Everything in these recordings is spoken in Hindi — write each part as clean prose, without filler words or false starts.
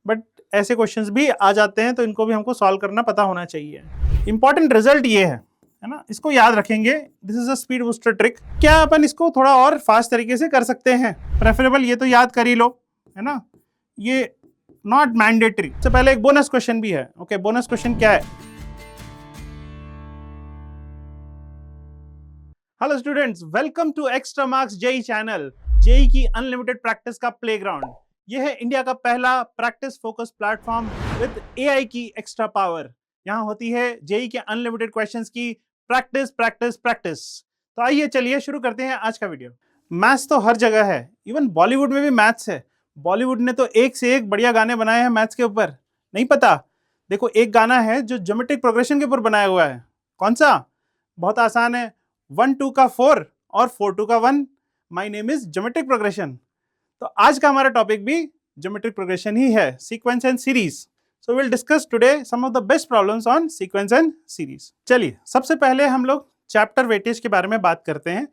बट ऐसे क्वेश्चंस भी आ जाते हैं, तो इनको भी हमको सॉल्व करना पता होना चाहिए। इंपॉर्टेंट रिजल्ट ये है ना, इसको याद रखेंगे। This is a speed booster trick. क्या अपन इसको थोड़ा और फास्ट तरीके से कर सकते हैं? प्रेफरेबल ये तो याद कर ही लो, है ना, ये नॉट मैंडेटरी। सबसे पहले एक बोनस क्वेश्चन भी है। ओके, बोनस क्वेश्चन क्या है? Hello students, welcome to extra marks JEE channel, JEE की अनलिमिटेड प्रैक्टिस का प्लेग्राउंड। यह है इंडिया का पहला practice focus platform with AI की एक्स्ट्रा पावर। यहां होती है जेई के अनलिमिटेड क्वेश्चंस की प्रैक्टिस प्रैक्टिस प्रैक्टिस। तो आइए चलिए शुरू करते हैं आज का वीडियो। मैथ्स तो हर जगह है, इवन बॉलीवुड में भी मैथ्स है। बॉलीवुड ने तो एक से एक बढ़िया गाने बनाए हैं मैथ्स के ऊपर। नहीं पता? देखो, एक गाना है जो ज्योमेट्रिक प्रोग्रेशन के ऊपर बनाया हुआ है। कौन सा? बहुत आसान है, 1 2 का 4 और 4 2 का 1। My name is geometric progression. तो आज का हमारा टॉपिक भी ज्योमेट्रिक प्रोग्रेशन ही है, sequence and series. So will discuss today some of the best problems on sequence and series. चलिए, सबसे पहले हम लोग चैप्टर वेटेज के बारे में बात करते हैं।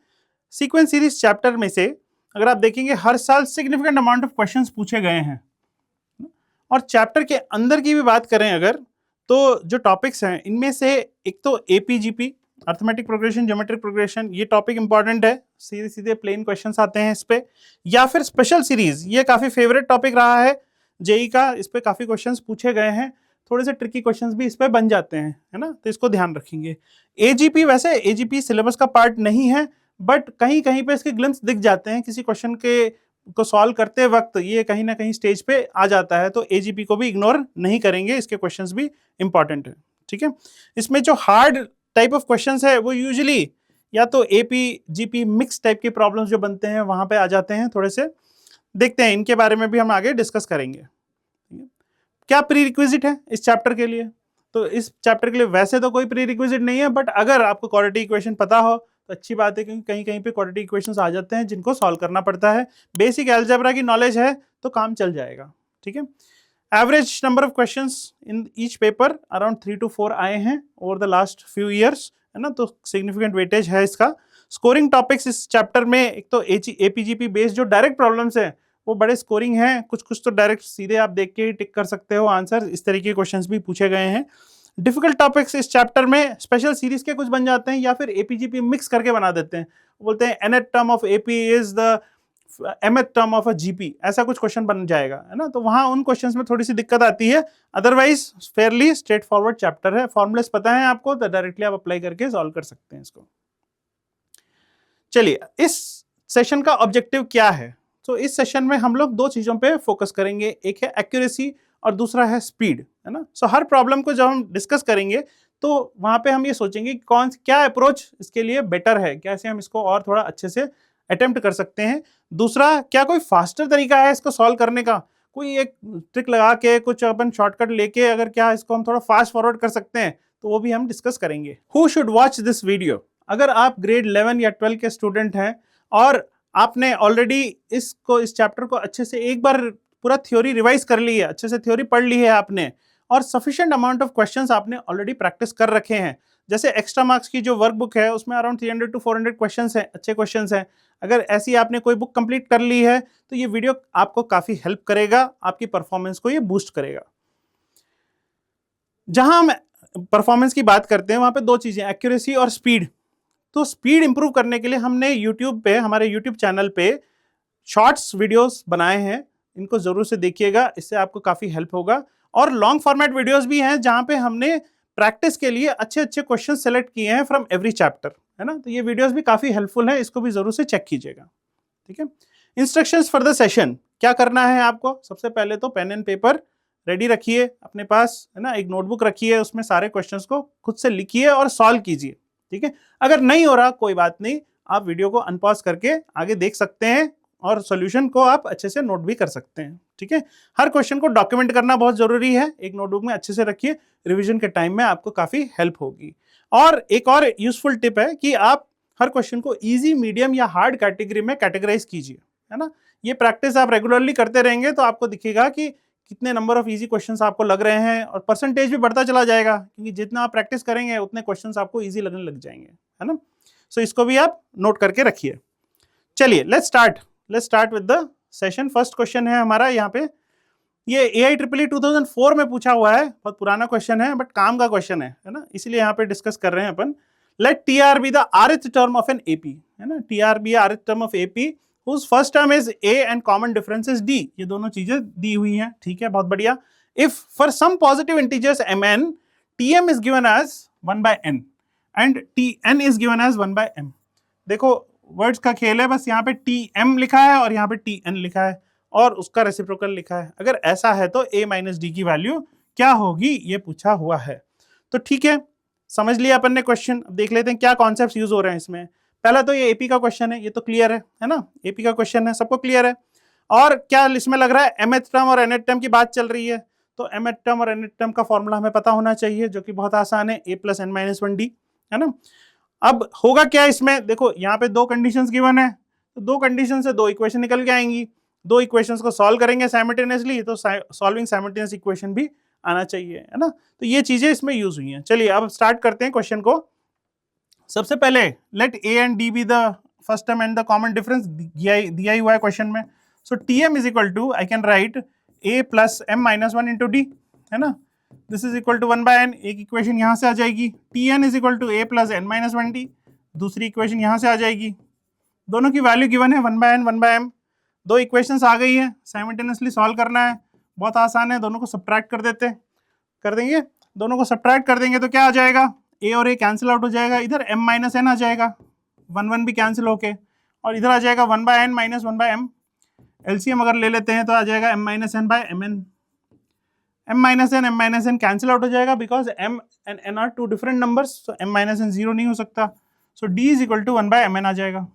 सीक्वेंस सीरीज चैप्टर में से अगर आप देखेंगे, हर साल सिग्निफिकेंट अमाउंट ऑफ क्वेश्चंस पूछे गए हैं। और चैप्टर के अंदर की भी बात करें अगर, तो जो टॉपिक्स हैं इनमें से एक तो AP GP, arithmetic progression, geometric progression, ये टॉपिक इंपॉर्टेंट है, सीधे सीधे प्लेन क्वेश्चंस आते हैं इस पे। या फिर स्पेशल सीरीज, ये काफी फेवरेट टॉपिक रहा है जेई का, इस पे काफी क्वेश्चंस पूछे गए हैं। थोड़े से ट्रिकी क्वेश्चंस भी इस पे बन जाते हैं, है ना, तो इसको ध्यान रखेंगे। एजीपी, वैसे एजीपी सिलेबस का पार्ट नहीं है, बट कहीं कहीं पे इसके ग्लिम्स दिख जाते हैं किसी क्वेश्चन के को सॉल्व करते वक्त, ये कहीं ना कहीं स्टेज पे आ जाता है। तो एजीपी को भी इग्नोर नहीं करेंगे, इसके क्वेश्चंस भी इंपॉर्टेंट है। ठीक है, इसमें जो हार्ड टाइप ऑफ क्वेश्चंस है वो यूजुअली या तो एपी जीपी मिक्स टाइप के प्रॉब्लम्स जो बनते हैं वहां पे आ जाते हैं। थोड़े से देखते हैं, इनके बारे में भी हम आगे डिस्कस करेंगे। क्या प्री रिक्विजिट है इस चैप्टर के लिए? तो इस चैप्टर के लिए वैसे तो कोई प्री रिक्विजिट नहीं है, बट अगर आपको क्वाड्रेटिक इक्वेशन पता हो तो अच्छी बात है, क्योंकि कहीं कहीं पे क्वाड्रेटिक इक्वेशंस आ जाते हैं जिनको सॉल्व करना पड़ता है। बेसिक अलजेब्रा की नॉलेज है तो काम चल जाएगा। ठीक है, average number of questions in each paper around 3 to 4 आए हैं over the last few years, है ना, तो सिग्निफिकेंट वेटेज है इसका। स्कोरिंग टॉपिक्स इस चैप्टर में एक तो एपीजीपी बेस्ड जो डायरेक्ट प्रॉब्लम्स हैं वो बड़े स्कोरिंग हैं, कुछ कुछ तो डायरेक्ट सीधे आप देख के ही टिक कर सकते हो आंसर, इस तरीके के क्वेश्चंस भी पूछे गए हैं। डिफिकल्ट टॉपिक्स इस चैप्टर में स्पेशल सीरीज के कुछ बन जाते हैं या फिर एपीजीपी मिक्स करके बना देते हैं। बोलते हैं nth term of AP is the mth term of a GP, ऐसा कुछ क्वेश्चन बन जाएगा, है ना, तो वहां उन क्वेश्चंस में थोड़ी सी दिक्कत आती है। Otherwise Fairlie straight forward chapter है, फॉर्मुलेस पता है आपको तो डायरेक्टली आप अप्लाई करके सॉल्व कर सकते हैं इसको। चलिए, इस सेशन का ऑब्जेक्टिव क्या है? तो इस सेशन में हम लोग दो चीजों पे फोकस करेंगे, एक है एक्यूरेसी और दूसरा है स्पीड, है ना। सो हर प्रॉब्लम को जब हम डिस्कस करेंगे तो वहां पे हम ये सोचेंगे कि क्या अप्रोच इसके लिए बेटर है, कैसे हम इसको और थोड़ा अच्छे से अटेम्प्ट कर सकते हैं। दूसरा, क्या कोई फास्टर तरीका है इसको सॉल्व करने का, कोई एक ट्रिक लगा के कुछ अपन शॉर्टकट लेके अगर क्या इसको हम थोड़ा फास्ट फॉरवर्ड कर सकते हैं, तो वो भी हम डिस्कस करेंगे। Who should watch this video? अगर आप ग्रेड 11 या 12 के स्टूडेंट हैं और आपने ऑलरेडी इस चैप्टर को अच्छे से एक बार पूरा थ्योरी रिवाइज कर ली है, अच्छे से थ्योरी पढ़ ली है आपने, और सफिशिएंट अमाउंट ऑफ क्वेश्चंस आपने ऑलरेडी प्रैक्टिस कर रखे हैं, जैसे एक्स्ट्रा मार्क्स की जो वर्कबुक है उसमें अराउंड 300 to 400 क्वेश्चंस हैं, अच्छे क्वेश्चंस हैं। अगर ऐसी आपने कोई बुक कंप्लीट कर ली है तो ये वीडियो आपको काफी हेल्प करेगा, आपकी परफॉर्मेंस को ये बूस्ट करेगा। जहां हम परफॉर्मेंस की बात करते हैं वहां पे दो चीजें, एक्यूरेसी और स्पीड। तो स्पीड इंप्रूव करने के लिए हमने यूट्यूब पे, हमारे यूट्यूब चैनल पे शॉर्ट्स वीडियोस बनाए हैं, इनको जरूर से देखिएगा, इससे आपको काफी हेल्प होगा। और लॉन्ग फॉर्मेट वीडियोस भी हैं जहां पे हमने प्रैक्टिस के लिए अच्छे अच्छे क्वेश्चन सेलेक्ट किए हैं फ्रॉम एवरी चैप्टर, है ना, तो ये वीडियोस भी काफी हेल्पफुल है, इसको भी जरूर से चेक कीजिएगा। ठीक है, इंस्ट्रक्शंस फॉर द सेशन, क्या करना है आपको? सबसे पहले तो पेन एंड पेपर रेडी रखिए अपने पास, है ना, एक नोटबुक रखिए, उसमें सारे क्वेश्चंस को खुद से लिखिए और सॉल्व कीजिए। ठीक है, अगर नहीं हो रहा कोई बात नहीं, आप वीडियो को अनपॉज करके आगे देख सकते हैं और सॉल्यूशन को आप अच्छे से नोट भी कर सकते हैं। ठीक है, हर क्वेश्चन को डॉक्यूमेंट करना बहुत जरूरी है, एक नोटबुक में अच्छे से रखिए, रिवीजन के टाइम में आपको काफी हेल्प होगी। और एक और यूजफुल टिप है कि आप हर क्वेश्चन को इजी, मीडियम या हार्ड कैटेगरी में कैटेगराइज कीजिए, है ना। ये प्रैक्टिस आप रेगुलरली करते रहेंगे तो आपको दिखेगा कि कितने नंबर ऑफ इजी क्वेश्चंस आपको लग रहे हैं, और परसेंटेज भी बढ़ता चला जाएगा, क्योंकि जितना आप प्रैक्टिस करेंगे उतने क्वेश्चंस आपको इजी लगने लग जाएंगे, है ना। सो इसको भी आप नोट करके रखिए। चलिए, let's start with the session. First question है हमारा यहाँ पे, ये AIEEE 2004 में पूछा हुआ है, बहुत पुराना क्वेश्चन है बट काम का क्वेश्चन है ना, इसलिए यहाँ पे डिस्कस कर रहे हैं अपन। Let TR be the rth term of an AP, है ना, TR be rth term of AP whose first term is A and common difference is D। ये दोनों चीजें दी हुई हैं, ठीक है, बहुत बढ़िया। If for some positive integers Mn, Tm is given as 1 by n and Tn is given as 1 by m। देखो वर्ड्स का खेल है, बस यहाँ पे Tm लिखा है और यहाँ पे Tn लिखा है और उसका रेसिप्रोकल लिखा है। अगर ऐसा है तो a माइनस डी की वैल्यू क्या होगी, ये पूछा हुआ है। तो ठीक है, समझ लिया अपन ने क्वेश्चन। देख लेते हैं क्या कॉन्सेप्ट्स यूज हो रहे हैं इसमें। पहला तो ये एपी का क्वेश्चन है, ये तो क्लियर है ना, एपी का क्वेश्चन है, सबको क्लियर है। और क्या इसमें लग रहा है mth टर्म और nth टर्म की बात चल रही है, तो mth टर्म और nth टर्म का फॉर्मूला हमें पता होना चाहिए, जो कि बहुत आसान है, a plus n minus 1d, है ना। अब होगा क्या इसमें, देखो यहाँ पे दो कंडीशंस गिवन है, तो दो कंडीशन से दो इक्वेशन निकल के आएंगी, दो इक्वेशंस को सॉल्व करेंगे साइमल्टेनियसली, तो सॉल्विंग साइमल्टेनियस इक्वेशन भी आना चाहिए, है ना। तो ये चीजें इसमें यूज हुई हैं। चलिए अब स्टार्ट करते हैं क्वेश्चन को। सबसे पहले let A and D be the first term and the common difference दिया ही हुआ है क्वेश्चन में। So T M is equal to, I can write A plus M minus 1 into D, है ना, this is equal to 1 by N. एक इक्वेशन यहाँ से आ जाएगी, T N is equal to A plus N minus 1 D, दूसरी इक्वेशन यहाँ से आ जाएगी। दोनों की वैल्यू गिवन है 1 बाय एन 1 बाय एम। दो इक्वेशंस आ गई है, साइमल्टेनियसली सॉल्व करना है, बहुत आसान है। दोनों को सब्ट्रैक्ट कर देते कर देंगे, दोनों को सब्ट्रैक्ट कर देंगे तो क्या आ जाएगा, ए और ए कैंसिल आउट हो जाएगा, इधर m माइनस एन आ जाएगा, 1 1 भी कैंसिल होके, और इधर आ जाएगा 1 by N minus 1 by M. LCM अगर ले लेते हैं तो आ जाएगा m minus N by M N. m minus N cancel out हो जाएगा because m and n are two different numbers, so m minus N zero नहीं हो सकता, so d is equal to 1 by M N आ जाएगा।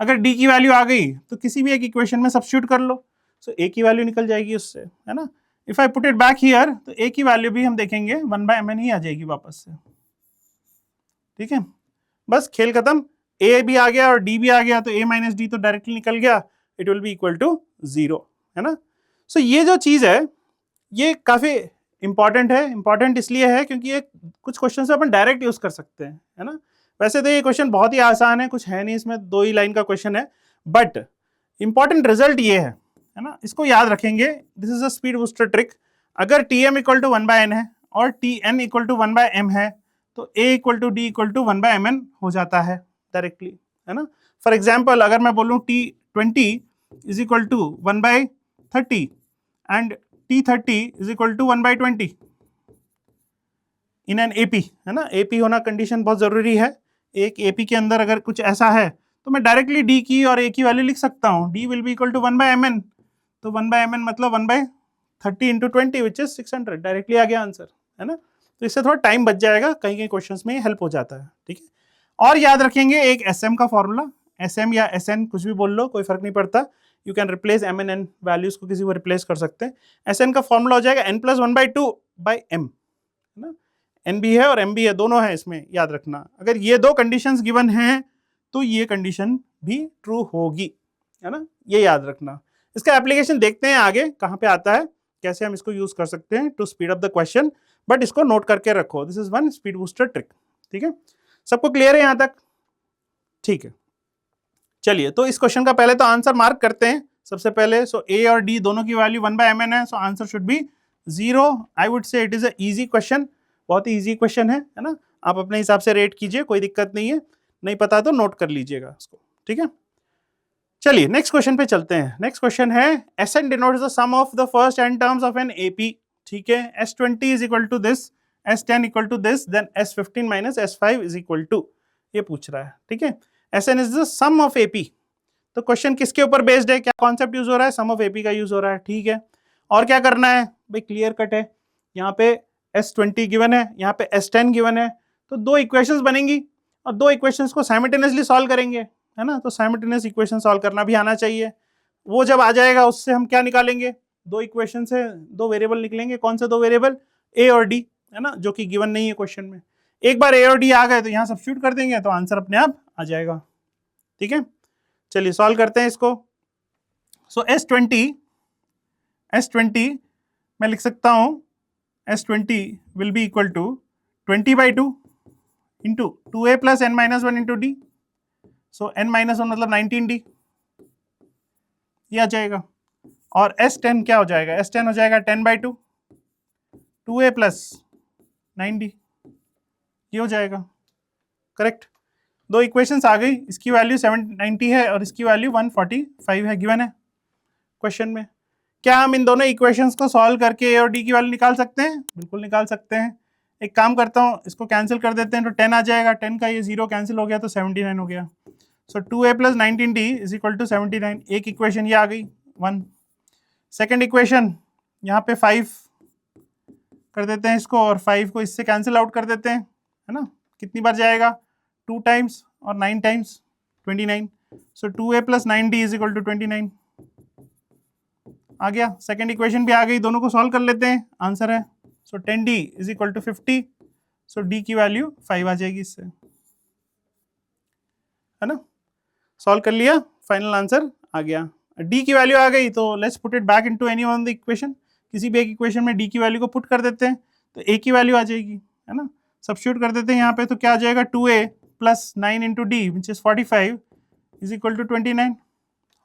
अगर d की वैल्यू आ गई तो किसी भी एक इक्वेशन में सब्स्टिट्यूट कर लो, सो a की वैल्यू निकल जाएगी उससे, है ना। If I put it back here तो a की वैल्यू भी हम देखेंगे 1 बाय एम एन ही आ जाएगी वापस से, ठीक है। बस खेल खत्म, a भी आ गया और d भी आ गया, तो a माइनस डी तो डायरेक्टली निकल गया, it will be equal to 0, है ना। सो ये जो चीज है ये काफी इंपॉर्टेंट है। इंपॉर्टेंट इसलिए है क्योंकि ये कुछ क्वेश्चन से अपन डायरेक्ट यूज कर सकते हैं, है ना। वैसे तो ये क्वेश्चन बहुत ही आसान है, कुछ है नहीं इसमें, 2 ही लाइन का क्वेश्चन है, बट इंपॉर्टेंट रिजल्ट ये है ना, इसको याद रखेंगे। This is a speed booster trick. अगर T M equal to 1 by N है और T N equal to 1 by M है, तो A equal to D equal to 1 by M N हो जाता है डायरेक्टली, है ना। फॉर एग्जाम्पल अगर मैं बोलूँ T20 is equal to 1 by 30 and T30 is equal to 1 by 20 in an AP, है ना। एपी होना कंडीशन बहुत जरूरी है। एक एपी के अंदर अगर कुछ ऐसा है तो मैं डायरेक्टली डी की और ए की वैल्यू लिख सकता हूँ, D will be equal to 1 by M N, तो 1 बाय एम एन मतलब 1 by 30 into 20 which is 600, directly आ गया आंसर, है ना। तो इससे थोड़ा टाइम बच जाएगा, कहीं कहीं क्वेश्चंस में हेल्प हो जाता है, ठीक है। और याद रखेंगे एक एस एम का फॉर्मूला, एस एम या एस एन कुछ भी बोल लो, कोई फर्क नहीं पड़ता, you can replace M N N values को किसी को रिप्लेस कर सकते हैं। एस एन का फॉर्मूला हो जाएगा N plus 1 by 2 by M, है ना। एन भी है और एम भी है, दोनों है इसमें, याद रखना। अगर ये दो कंडीशंस गिवन हैं तो ये कंडीशन भी ट्रू होगी, है ना, ये याद रखना। इसका एप्लीकेशन देखते हैं आगे कहाँ पे आता है, कैसे हम इसको यूज कर सकते हैं to speed up the question, but इसको नोट करके रखो, this is one speed booster trick, ठीक है। सबको क्लियर है यहाँ तक, ठीक है। चलिए तो इस क्वेश्चन का पहले तो आंसर मार्क करते हैं सबसे पहले। सो ए और डी दोनों की वैल्यू 1 बाय एम एन है, so answer should be 0। I would से it is a easy question, बहुत ही इजी क्वेश्चन है ना। आप अपने हिसाब से रेट कीजिए, कोई दिक्कत नहीं है, नहीं पता तो नोट कर लीजिएगा उसको, ठीक है। चलिए नेक्स्ट क्वेश्चन पे चलते हैं। नेक्स्ट क्वेश्चन है Sn denotes the sum of the first n terms of an AP, ठीक है। S20 is equal to this, S10 equal to this, then S15 minus S5 is equal to, ये पूछ रहा है, ठीक है। Sn is the sum of AP, तो क्वेश्चन किसके ऊपर बेस्ड है, क्या कॉन्सेप्ट यूज हो रहा है, सम ऑफ AP का यूज हो रहा है, ठीक है। और क्या करना है भाई, क्लियर कट है, यहाँ पे S20 गिवन है, यहाँ पे S10 गिवन है, तो दो इक्वेशंस बनेंगी और दो इक्वेशंस को साइमल्टेनियसली सॉल्व करेंगे, है ना। तो साइमल्टेनियस इक्वेशन सॉल्व करना भी आना चाहिए। वो जब आ जाएगा उससे हम क्या निकालेंगे, दो इक्वेशन से दो वेरिएबल निकलेंगे। कौन से दो वेरिएबल, ए और डी, है ना, जो कि गिवन नहीं है क्वेश्चन में। एक बार ए और डी आ गए तो यहाँ सब्स्टिट्यूट कर देंगे तो आंसर अपने आप आ जाएगा, ठीक है। चलिए सॉल्व करते हैं इसको। सो S20 मैं लिख सकता हूँ, S20 will be equal to 20/2 into 2a plus n minus 1 into D, so n minus 1 मतलब 19d, ये आ जाएगा। और S10 क्या हो जाएगा, S10 हो जाएगा 10/2, 2a प्लस 9d, ये हो जाएगा। करेक्ट। दो इक्वेशंस आ गई, इसकी वैल्यू 790 है और इसकी वैल्यू 145 है, गिवन है क्वेश्चन में। क्या हम इन दोनों इक्वेशंस को सॉल्व करके a और d की वैल्यू निकाल सकते हैं? बिल्कुल निकाल सकते हैं। एक काम करता हूँ, इसको कैंसिल कर देते हैं तो 10 आ जाएगा, 10 का ये 0 कैंसिल हो गया तो 79 हो गया। So 2a plus 19d is equal to 79। एक इक्वेशन ये आ गई 1। सेकेंड इक्वेशन यहाँ पे 5 कर देते हैं इसको और 5 को इससे कैंसिल आउट कर देते हैं, है ना। कितनी बार जाएगा, 2 टाइम्स और 9 times 29। So 2a plus 9d is equal to 29 आ गया। सेकेंड इक्वेशन भी आ गई, दोनों को सॉल्व कर लेते हैं, आंसर है। So 10d is equal to 50। So d की वैल्यू 5 आ जाएगी इससे, है ना। सॉल्व कर लिया, फाइनल आंसर आ गया। d की वैल्यू आ गई तो let's put it back into any one the equation. किसी भी एक इक्वेशन में d की वैल्यू को पुट कर देते हैं तो a की वैल्यू आ जाएगी, है ना। सब्स्टिट्यूट कर देते हैं यहाँ पे तो क्या आ जाएगा, 2a plus 9 into D which is 45 is equal to 29।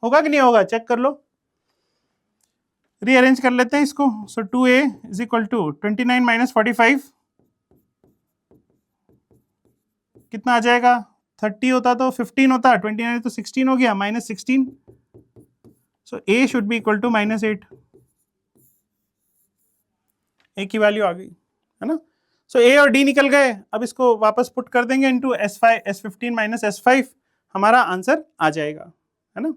होगा कि नहीं होगा, चेक कर लो। रीअरेंज कर लेते हैं इसको। So 2a is equal to 29 minus 45 कितना आ जाएगा, 30 होता तो 15 होता, 29 तो 16 हो गया, minus 16। So a should be equal to -8। a की वैल्यू आ गई, है ना। सो a और d निकल गए, अब इसको वापस पुट कर देंगे इनटू S15 माइनस S5, हमारा आंसर आ जाएगा, है ना।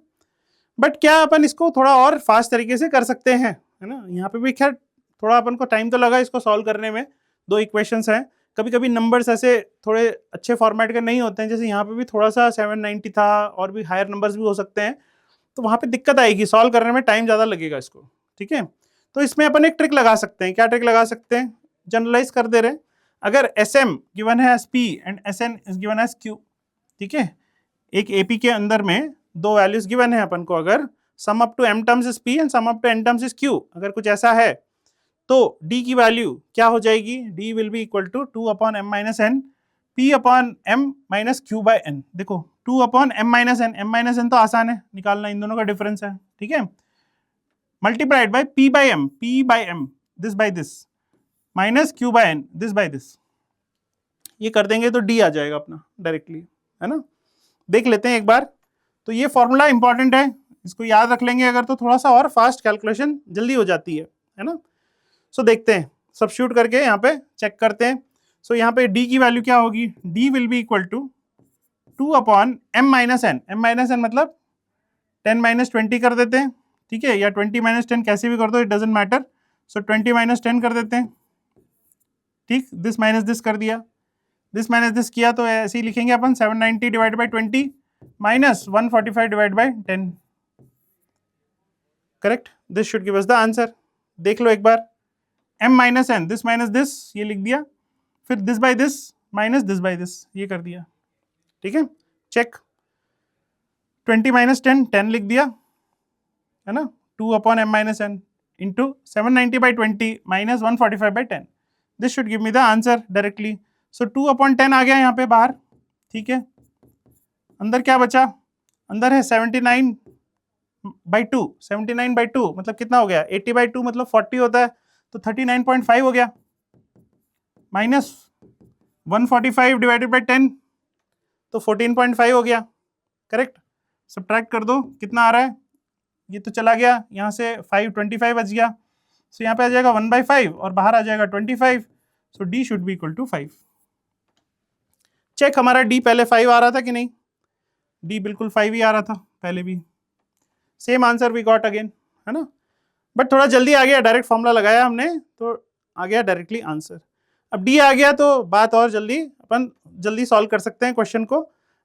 बट क्या अपन इसको थोड़ा और फास्ट तरीके से कर सकते हैं, है ना। यहाँ पे भी खैर थोड़ा अपन को टाइम तो लगा इसको सॉल्व करने में, दो इक्वेशंस हैं। कभी कभी नंबर्स ऐसे थोड़े अच्छे फॉर्मेट के नहीं होते हैं, जैसे यहाँ पे भी थोड़ा सा 790 था और भी हायर नंबर्स भी हो सकते हैं, तो वहाँ पे दिक्कत आएगी, सॉल्व करने में टाइम ज़्यादा लगेगा इसको, ठीक है। तो इसमें अपन एक ट्रिक लगा सकते हैं। क्या ट्रिक लगा सकते हैं, जनरलाइज कर दे रहे हैं। अगर SM गिवन है as P and SN is given as Q, ठीक है, एक AP के अंदर में दो वैल्यूज गिवन है अपन को, अगर sum up to m terms is P and sum up to n terms is Q, अगर कुछ ऐसा है तो D की वैल्यू क्या हो जाएगी, D will be equal to 2 upon m minus n P upon m minus Q by n। देखो 2 अपॉन m माइनस n तो आसान है निकालना, इन दोनों का डिफरेंस है, ठीक है। Multiplied by P by m this by this minus Q by n this by this, ये कर देंगे तो D आ जाएगा अपना डायरेक्टली, है ना। देख लेते हैं एक बार। तो ये फॉर्मूला इंपॉर्टेंट है, इसको याद रख लेंगे अगर तो थोड़ा सा और फास्ट कैलकुलेशन जल्दी हो जाती है ना। सो देखते हैं, सब्स्टिट्यूट करके यहाँ पे चेक करते हैं। सो यहाँ पे d की वैल्यू क्या होगी, d will be equal to 2 upon m minus n मतलब 10 माइनस 20 कर देते हैं, ठीक है, या 20 माइनस 10 कैसे भी कर दो, it doesn't matter. So 20 minus 10 कर देते हैं, ठीक, दिस माइनस दिस कर दिया, दिस माइनस दिस किया तो ऐसे ही लिखेंगे अपन 790 divide by 20 minus 145 divide by 10। Correct, this should give us the answer. देख लो एक बार, m minus n this minus this ये लिख दिया, फिर this by this minus this by this ये कर दिया, ठीक है। चेक, 20 माइनस 10 10 लिख दिया, है ना। 2 upon m minus n into 790 by 20 minus 145 by 10, this should give me the answer directly. So 2 upon 10 आ गया यहाँ पे बाहर, ठीक है। अंदर क्या बचा, अंदर है 79 बाई 2, 79 बाई 2 मतलब कितना हो गया, 80 बाई 2 मतलब 40 होता है, तो 39.5 हो गया, माइनस 145 डिवाइडेड बाई 10 तो 14.5 हो गया। करेक्ट, सब्ट्रैक्ट कर दो कितना आ रहा है, ये तो चला गया यहाँ से 525 बच गया। सो यहाँ पे आ जाएगा 1/5 और बाहर आ जाएगा 25। So D should be equal to 5। Check, हमारा D पहले 5 आ रहा था कि नहीं, D बिल्कुल 5 ही आ रहा था पहले भी, same answer we got again, है ना। बट थोड़ा जल्दी आ गया, डायरेक्ट फॉर्मूला लगाया हमने तो आ गया डायरेक्टली आंसर। अब D आ गया तो बात और जल्दी, अपन जल्दी सॉल्व कर सकते हैं क्वेश्चन को,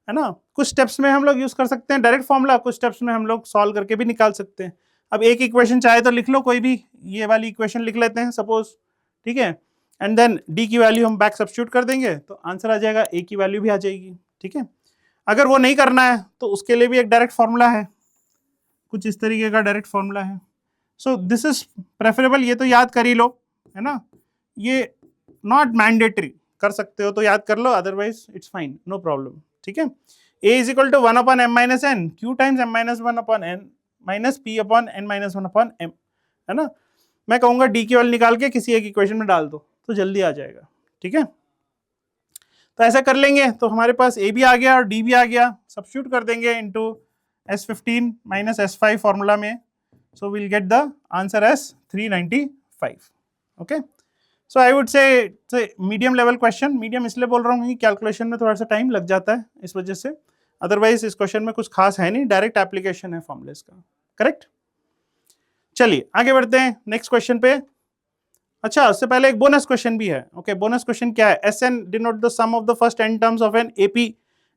है ना। कुछ स्टेप्स में हम लोग यूज कर सकते हैं डायरेक्ट फॉर्मूला, कुछ स्टेप्स में हम लोग सॉल्व करके भी निकाल सकते हैं। अब एक इक्वेशन चाहे तो लिख लो कोई भी, ये वाली इक्वेशन लिख लेते हैं सपोज, ठीक है, एंड देन D की वैल्यू हम बैक सब्स्टिट्यूट कर देंगे तो आंसर आ जाएगा, A की वैल्यू भी आ जाएगी, ठीक है। अगर वो नहीं करना है तो उसके लिए भी एक डायरेक्ट फॉर्मूला है, कुछ इस तरीके का डायरेक्ट फॉर्मूला है। सो दिस इज प्रेफरेबल, ये तो याद कर ही लो, है ना। ये नॉट मैंडेटरी, कर सकते हो तो याद कर लो, otherwise it's fine, no problem, ठीक है। A is equal to 1 upon m minus n, Q times m minus 1 upon n minus P upon N minus one upon M, है ना। मैं कहूंगा डी की वैल्यू निकाल के किसी एक इक्वेशन में डाल दो तो जल्दी आ जाएगा, ठीक है। तो ऐसा कर लेंगे तो हमारे पास ए भी आ गया और डी भी आ गया, सब्स्टिट्यूट कर देंगे into S15 minus S5 formula में, so will get the answer as 395। Okay, so I would say medium level question, medium इसलिए बोल रहा हूँ कि कैलकुलेशन में थोड़ा सा टाइम लग जाता है इस वजह से, अदरवाइज इस क्वेश्चन में कुछ खास है नहीं, डायरेक्ट एप्लीकेशन है फॉर्मूलेस का, करेक्ट। चलिए आगे बढ़ते हैं नेक्स्ट क्वेश्चन पे। अच्छा, उससे पहले एक बोनस क्वेश्चन भी है। ओके, बोनस क्वेश्चन क्या है? Sn denote the sum of the first n terms of an AP,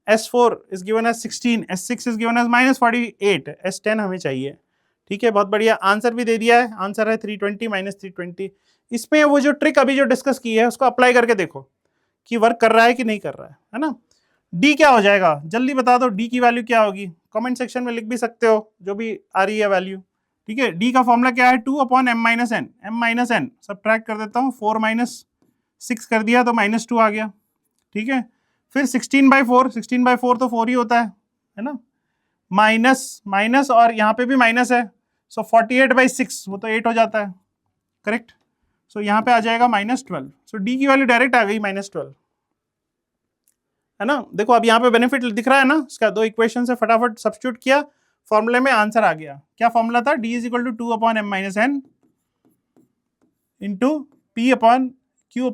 S4 is given as 16, S6 is given as -48, S10 हमें चाहिए, ठीक है। बहुत बढ़िया, आंसर भी दे दिया है, आंसर है 320 माइनस 320। इसमें वो जो ट्रिक अभी जो डिस्कस की है उसको अप्लाई करके देखो कि वर्क कर रहा है कि नहीं कर रहा है ना। डी क्या हो जाएगा, जल्दी बता दो, डी की वैल्यू क्या होगी? कमेंट सेक्शन में लिख भी सकते हो जो भी आ रही है वैल्यू, ठीक है। डी का फॉर्मूला क्या है? 2 upon m minus N, m minus N subtract कर देता हूँ, 4 माइनस 6 कर दिया तो -2 आ गया, ठीक है। फिर 16/4, 16/4 तो 4 ही होता है ना, माइनस माइनस और यहाँ पे भी माइनस है, सो 48/6 वो तो 8 हो जाता है, करेक्ट। सो यहाँ पे आ जाएगा -12, सो डी की वैल्यू डायरेक्ट आ गई -12, है ना। देखो अब यहाँ पे बेनिफिट दिख रहा है ना इसका, दो इक्वेशन से फटाफट सब्स्टिट्यूट किया, फॉर्मूले में आंसर आ गया। क्या फॉर्मूला था? d is equal to 2 upon m minus N into p upon q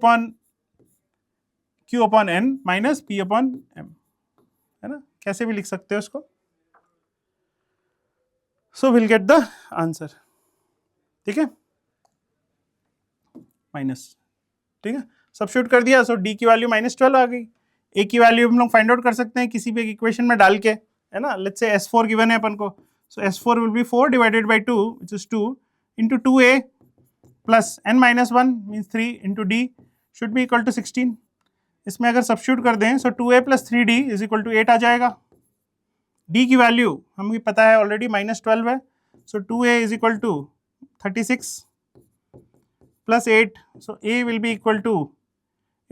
upon n minus p upon m, है ना, कैसे भी लिख सकते हो इसको। So will get the answer, ठीक है, माइनस, ठीक है, सब्स्टिट्यूट कर दिया, सो d की वैल्यू -12 आ गई। a की वैल्यू हम लोग फाइंड आउट कर सकते हैं किसी भी एक इक्वेशन में डाल के, है ना। लेट्स से S4 गिवन है अपन को, so S4 will be 4 divided by 2 which is 2 into 2a plus n minus 1 means 3 into d should be equal to 16। इसमें अगर सब्स्टिट्यूट कर दें so 2a plus 3d is equal to 8 आ जाएगा। d की वैल्यू हमें पता है ऑलरेडी -12 है, so 2a is equal to 36 plus 8, so a will be equal to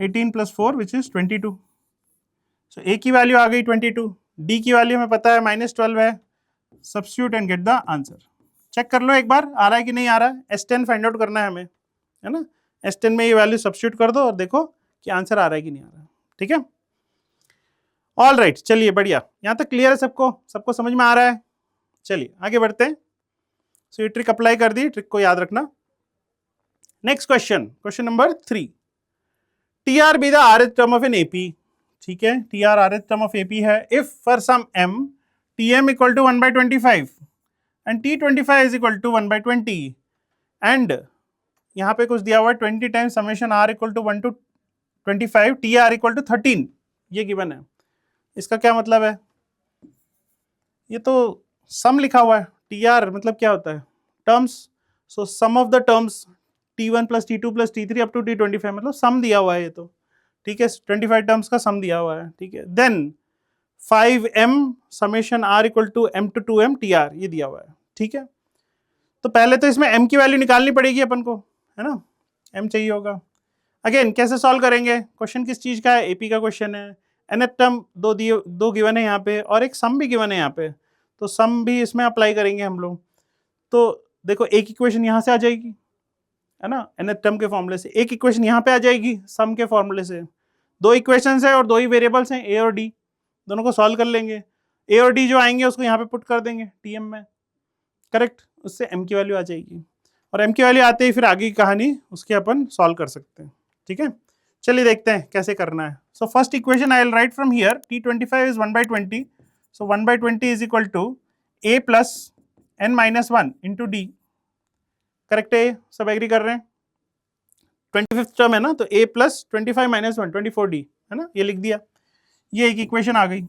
18 plus 4 which is 22। So a की वैल्यू आ गई 22, d की वैल्यू हमें पता है -12 है, substitute and get the answer. Check कर लो एक बार आ रहा है कि नहीं आ रहा है, S10 फाइंड आउट करना है हमें, है ना। S10 में ये वैल्यू सब्स्टिट्यूट कर दो और देखो कि आंसर आ रहा है कि नहीं आ रहा है, ठीक है। ऑल राइट, चलिए बढ़िया, यहाँ तक क्लियर है सबको, सबको समझ में आ रहा है। चलिए आगे बढ़ते हैं। सो ये ट्रिक अप्लाई कर दी, ट्रिक को याद रखना। Next question, question number 3, TR be the rth term of an AP, ठीक है, TR rth term of AP है if for some m TM equal to 1/25 and T25 is equal to 1/20 and यहाँ पे कुछ दिया हुआ है 20 times summation r equal to 1 to 25 TR equal to 13, ये गिवन है। इसका क्या मतलब है? ये तो सम लिखा हुआ है, TR मतलब क्या होता है? Terms, so sum of the terms T1 plus T2 plus T3 up to T25, मतलब सम दिया हुआ है ये तो, ठीक है, 25 टर्म्स का सम दिया हुआ है, ठीक है। Then 5m summation r equal to m to 2m TR ये दिया हुआ है, ठीक है। तो पहले तो इसमें m की वैल्यू निकालनी पड़ेगी अपन को, है ना, m चाहिए होगा। अगेन कैसे सॉल्व करेंगे? क्वेश्चन किस चीज का है? AP का क्वेश्चन है, nth टर्म दो गिवन है यहाँ पे और एक सम भी गिवन है यहाँ पे, तो सम भी इसमें अप्लाई करेंगे हम लोग। तो देखो एक इक्वेशन यहाँ से आ जाएगी, है ना, nth टर्म के फॉर्मूले से, एक इक्वेशन यहाँ पे आ जाएगी सम के फॉर्मूले से। दो इक्वेशंस है और दो ही वेरिएबल्स हैं a और d, दोनों को सॉल्व कर लेंगे। a और d जो आएंगे उसको यहाँ पे पुट कर देंगे TM में, करेक्ट, उससे m की वैल्यू आ जाएगी और m की वैल्यू आते ही फिर आगे की कहानी उसके अपन सॉल्व कर सकते हैं, ठीक है। चलिए देखते हैं कैसे करना है। So first equation I will write from here, T25 is 1/20, सो 1/20 is equal to a plus n minus 1 into d, correct है, सब एग्री कर रहे हैं। 25th टर्म है ना, तो a प्लस 25 माइनस 1 24d, है ना, ये लिख दिया, ये एक इक्वेशन आ गई।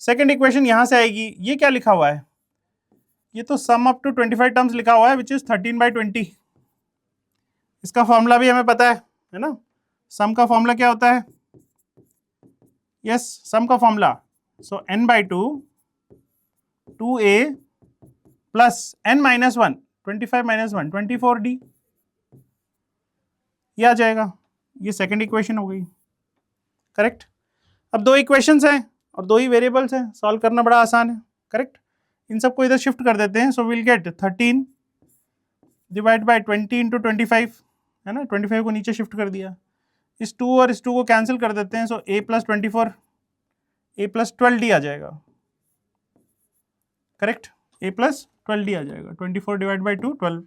सेकंड इक्वेशन यहां से आएगी, ये क्या लिखा हुआ है? ये तो सम अप टू 25 टर्म्स लिखा हुआ है विच इज 13/20। इसका फॉर्मूला भी हमें पता है ना, सम का फॉर्मूला क्या होता है? यस, सम का फॉर्मूला, सो n/2 2a plus n minus 1 25 minus 1 24d, ये आ जाएगा। ये सेकंड इक्वेशन हो गई, करेक्ट। अब दो इक्वेशंस हैं और दो ही वेरिएबल्स हैं, सॉल्व करना बड़ा आसान है, करेक्ट। इन सबको इधर शिफ्ट कर देते हैं, सो will gate 13 divide by 20 into 25, है ना, 25 को नीचे शिफ्ट कर दिया, इस 2 और इस 2 को कैंसिल कर देते हैं, सो a plus 24 a plus 12d आ जाएगा, करेक्ट, a प्लस 12d आ जाएगा, 24 divide by 2 12,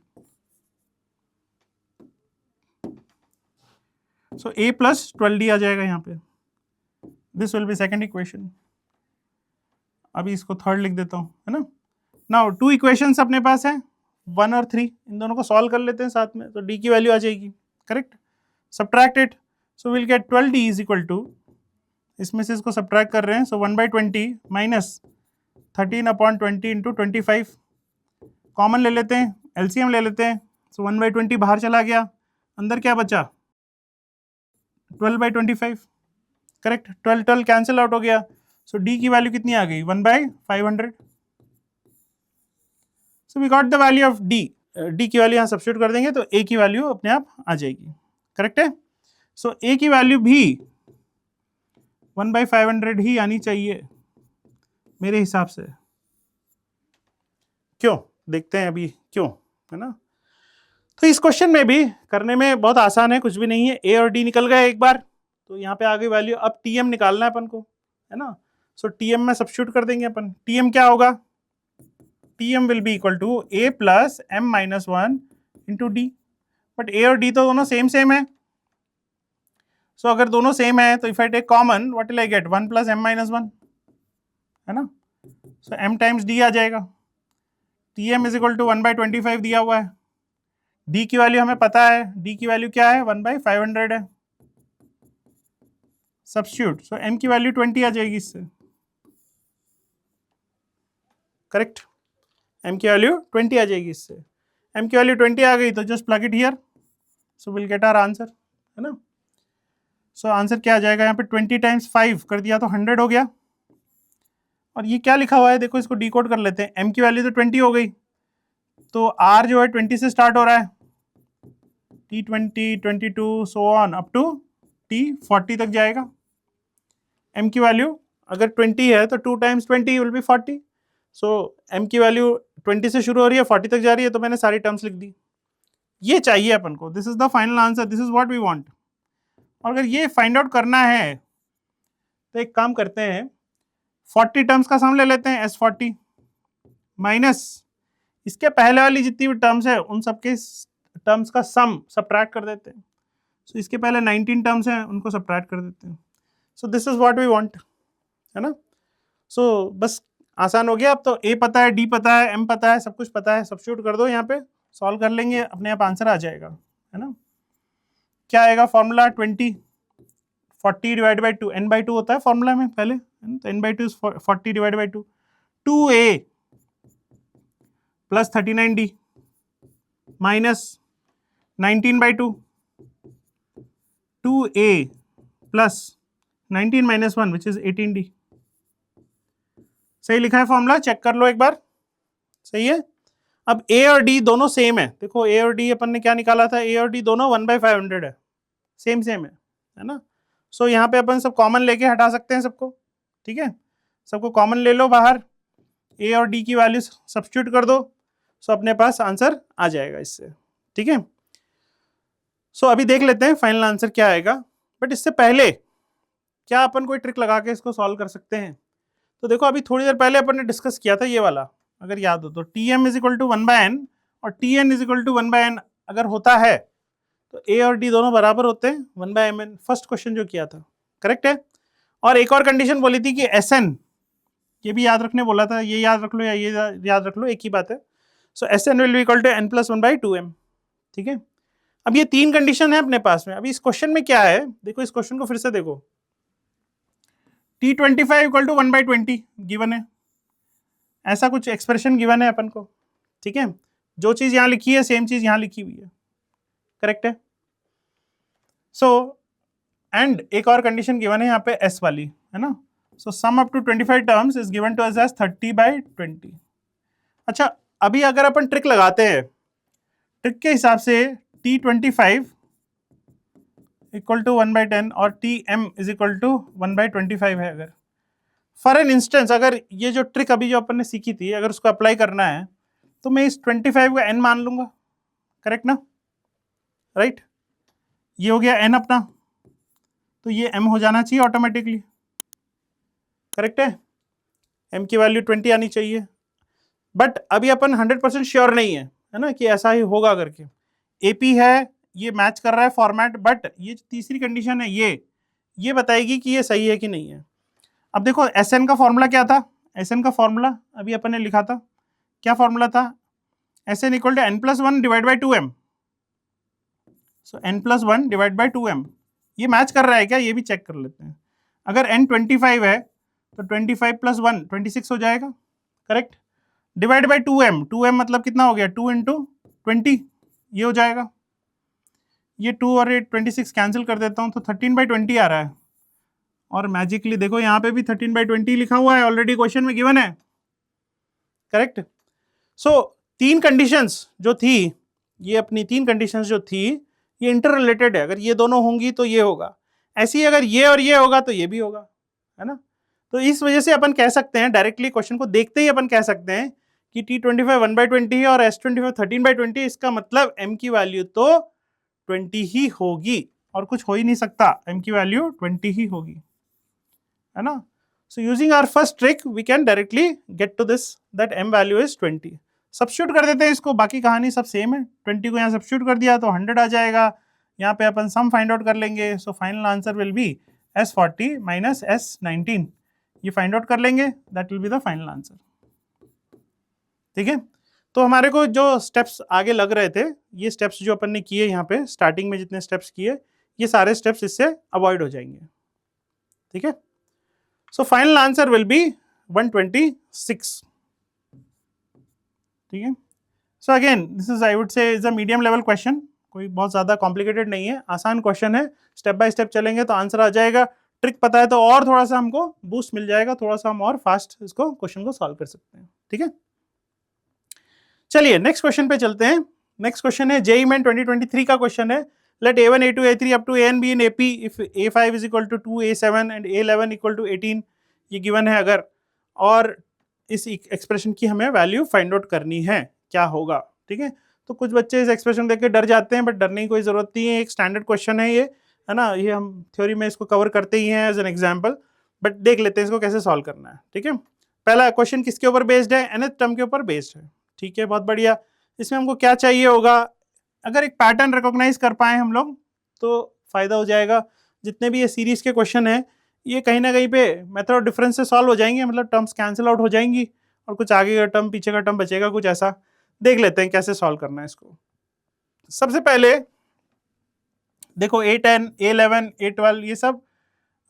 so a plus 12d आ जाएगा यहाँ पे, this will B second equation. अभी इसको थर्ड लिख देता हूँ, है ना। नाउ 2 इक्वेशंस अपने पास है, 1 और 3, इन दोनों को सॉल्व कर लेते हैं साथ में, तो d की वैल्यू आ जाएगी, correct, subtract it, so will get 12d is equal to, इसमें से इसको सब्ट्रैक्ट कर रहे हैं, सो 1/20 माइनस 13/20 इंटू 25, कॉमन ले लेते हैं, एलसीएम ले लेते हैं, सो 1/20 बाहर चला गया, अंदर क्या बचा 12/25, करेक्ट, 12 कैंसिल आउट हो गया, सो d की वैल्यू कितनी आ गई 1/500, so we got the value of d, d की वैल्यू यहाँ सब्स्टिट्यूट कर देंगे तो a की वैल्यू अपने आप आ जाएगी, करेक्ट है। सो a की वैल्यू भी 1/500 ही आनी चाहिए मेरे हिसाब से, क्यों, देखते हैं अभी क्यों, है ना। तो इस क्वेश्चन में भी करने में बहुत आसान है, कुछ भी नहीं है, a और d निकल गए एक बार, तो यहाँ पे आ गई वैल्यू, अब tm निकालना है अपन को, है ना, सो tm में सब्स्टिट्यूट कर देंगे अपन, tm क्या होगा, tm will be equal to a plus m minus 1 into D, but a और d तो दोनों सेम सेम है, सो अगर दोनों सेम है तो if I take common what will I get 1 plus m minus 1, है ना, सो m टाइम्स d आ जाएगा, tm इज इक्वल टू 1/25 दिया हुआ है, d की वैल्यू हमें पता है, d की वैल्यू क्या है 1/500 है, सब्स्टिट्यूट, सो m की वैल्यू 20 आ जाएगी इससे, करेक्ट, m की वैल्यू 20 आ जाएगी इससे, m की वैल्यू 20 आ गई तो just plug it here, so will get our answer, है ना। सो आंसर क्या आ जाएगा, यहाँ पे 20 टाइम्स 5 कर दिया तो 100 हो गया, और ये क्या लिखा हुआ है देखो, इसको डिकोड कर लेते हैं, m की वैल्यू तो 20 हो गई, तो r जो है 20 से स्टार्ट हो रहा है, t20 22 so on up to t40 तक जाएगा, m की वैल्यू अगर 20 है तो 2 times 20 will be 40, so m की वैल्यू 20 से शुरू हो रही है 40 तक जा रही है, तो मैंने सारी टर्म्स लिख दी, ये चाहिए अपन को, this is the final answer, this is what we want. और अगर ये फाइंड आउट करना है तो एक काम करते हैं, 40 टर्म्स का सम ले लेते हैं, S40 माइनस इसके पहले वाली जितनी भी टर्म्स है उन सबके टर्म्स का सम सब्ट्रैक्ट कर देते हैं, सो इसके पहले 19 टर्म्स हैं उनको सब्ट्रैक्ट कर देते हैं, so this is what we want, है ना। सो बस आसान हो गया, अब तो a पता है, d पता है, m पता है, सब कुछ पता है, सब्स्टिट्यूट कर दो यहाँ पे, सॉल्व कर लेंगे, अपने आप आंसर आ जाएगा, है ना। क्या आएगा फॉर्मूला 20 40 डिवाइड बाई 2, n/2 होता है फॉर्मूला में पहले, तो n/2 is 40 divide by 2, 2a plus 39d minus 19/2, 2a plus 19 minus 1 which is 18d, सही लिखा है फॉर्मूला, चेक कर लो एक बार, सही है। अब a और d दोनों सेम है, देखो a और d अपन ने क्या निकाला था, a और d दोनों 1/500 है, सेम सेम है ना, सो यहाँ पे अपन सब कॉमन लेके हटा सकते हैं सबको, ठीक है, सबको कॉमन ले लो बाहर, a और d की वैल्यू सब्स्टिट्यूट कर दो, सो अपने पास आंसर आ जाएगा इससे, ठीक है। सो अभी देख लेते हैं फाइनल आंसर क्या आएगा, बट इससे पहले क्या अपन कोई ट्रिक लगा के इसको सॉल्व कर सकते हैं, तो देखो अभी थोड़ी देर पहले अपन ने डिस्कस किया था ये वाला, अगर याद हो तो tm is equal to 1/n और tn is equal to 1/n अगर होता है तो a और d दोनों बराबर होते हैं 1/mn, फर्स्ट क्वेश्चन जो किया था, करेक्ट है। और एक और कंडीशन बोली थी कि Sn, ये भी याद रखने बोला था, ये याद रख लो या ये याद रख लो, एक ही बात है, so Sn will be equal to n plus 1/2m, ठीक है। अब ये 3 कंडीशन है अपने पास में, अभी इस क्वेश्चन में क्या है देखो, इस क्वेश्चन को फिर से देखो, t25 इक्वल टू 1/20 गिवन है, ऐसा कुछ एक्सप्रेशन गिवन है अपन को, ठीक है, जो चीज यहाँ लिखी है सेम चीज यहाँ लिखी हुई है, करेक्ट है। सो एंड एक और कंडीशन गिवन है यहाँ पे s वाली, है ना, so sum up to 25 terms is given to us as 30/20। अच्छा अभी अगर अपन ट्रिक लगाते हैं, ट्रिक के हिसाब से t25 इक्वल टू 1/10 और tm इज इक्वल टू 1/25 है, अगर फॉर एन इंस्टेंस अगर ये जो ट्रिक अभी जो अपन ने सीखी थी अगर उसको अप्लाई करना है तो मैं इस 25 को n मान लूंगा, करेक्ट ना, राइट ये हो गया n अपना, तो ये m हो जाना चाहिए ऑटोमेटिकली, करेक्ट है, m की वैल्यू 20 आनी चाहिए। बट अभी अपन 100% श्योर नहीं है ना कि ऐसा ही होगा करके, AP है ये मैच कर रहा है फॉर्मेट, बट ये तीसरी कंडीशन है ये बताएगी कि ये सही है कि नहीं है। अब देखो SN का फॉर्मूला क्या था, SN का फॉर्मूला अभी अपन ने लिखा था, क्या फॉर्मूला था, SN equal to n+1 divide by 2m, so n+1 divide by 2m, ये मैच कर रहा है क्या, ये भी चेक कर लेते हैं। अगर n 25 है तो 25 + 1 26 हो जाएगा, करेक्ट, डिवाइड बाई 2m मतलब कितना हो गया 2 × 20, ये हो जाएगा, ये 2 और ये 26 कैंसिल कर देता हूँ तो 13/20 आ रहा है, और मैजिकली देखो यहाँ पे भी 13/20 लिखा हुआ है, ऑलरेडी क्वेश्चन में गिवन है, करेक्ट। सो तीन कंडीशंस जो थी, ये अपनी तीन कंडीशंस जो थी ये इंटर रिलेटेड है, अगर ये दोनों होंगी तो ये होगा, ऐसी अगर ये और ये होगा तो ये भी होगा, है ना। तो इस वजह से अपन कह सकते हैं डायरेक्टली क्वेश्चन को देखते ही अपन कह सकते हैं कि T25 1/20 है और S25 13/20, इसका मतलब m की वैल्यू तो 20 ही होगी और कुछ हो ही नहीं सकता, m की वैल्यू 20 ही होगी, है ना। So using our first trick we can directly get to this that m value is 20। Substitute कर देते हैं इसको, बाकी कहानी सब सेम है, 20 को यहाँ सब्स्टिट्यूट कर दिया तो 100 आ जाएगा, यहाँ पे अपन सम फाइंड आउट कर लेंगे, so final answer will be S40 minus S19, ये फाइंड आउट कर लेंगे, that will be the final answer, ठीक है। तो हमारे को जो स्टेप्स आगे लग रहे थे, ये स्टेप्स जो अपन ने किए यहाँ पे स्टार्टिंग में जितने स्टेप्स किए, ये सारे स्टेप्स इससे अवॉइड हो जाएंगे, ठीक है। So final answer will be 126, ठीक है। So again this is I would से is a medium level question, कोई बहुत ज्यादा कॉम्प्लिकेटेड नहीं है, आसान क्वेश्चन है, स्टेप बाय स्टेप चलेंगे तो आंसर आ जाएगा, ट्रिक पता है तो और थोड़ा सा हमको बूस्ट मिल जाएगा, थोड़ा सा हम और फास्ट इसको क्वेश्चन को सॉल्व कर सकते हैं, ठीक है। चलिए नेक्स्ट क्वेश्चन पे चलते हैं। नेक्स्ट क्वेश्चन है जेईई मेन 2023 का क्वेश्चन है, let A1 A2 A3 up to AN be in AP if A5 is equal to 2 A7 and A11 equal to 18, ये गिवन है अगर, और इस एक्सप्रेशन की हमें वैल्यू फाइंड आउट करनी है, क्या होगा, ठीक है। तो कुछ बच्चे इस एक्सप्रेशन देख के डर जाते हैं, बट डरने की कोई जरूरत नहीं है, एक स्टैंडर्ड क्वेश्चन है ये, है ना, ये हम थ्योरी में इसको कवर करते ही हैं एज एन एग्जाम्पल, बट देख लेते हैं इसको कैसे सॉल्व करना है, ठीक है। पहला क्वेश्चन किसके ऊपर बेस्ड है, nth टर्म के ऊपर बेस्ड है, ठीक है, बहुत बढ़िया। इसमें हमको क्या चाहिए होगा, अगर एक पैटर्न रिकॉग्नाइज कर पाए हम लोग तो फायदा हो जाएगा, जितने भी ये सीरीज के क्वेश्चन है ये कहीं ना कहीं पे मेथड ऑफ डिफरेंस से सॉल्व हो जाएंगे, मतलब टर्म्स कैंसिल आउट हो जाएंगी और कुछ आगे का टर्म पीछे का टर्म बचेगा, कुछ ऐसा देख लेते हैं कैसे सॉल्व करना है इसको। सबसे पहले देखो A10 A11 A12 ये सब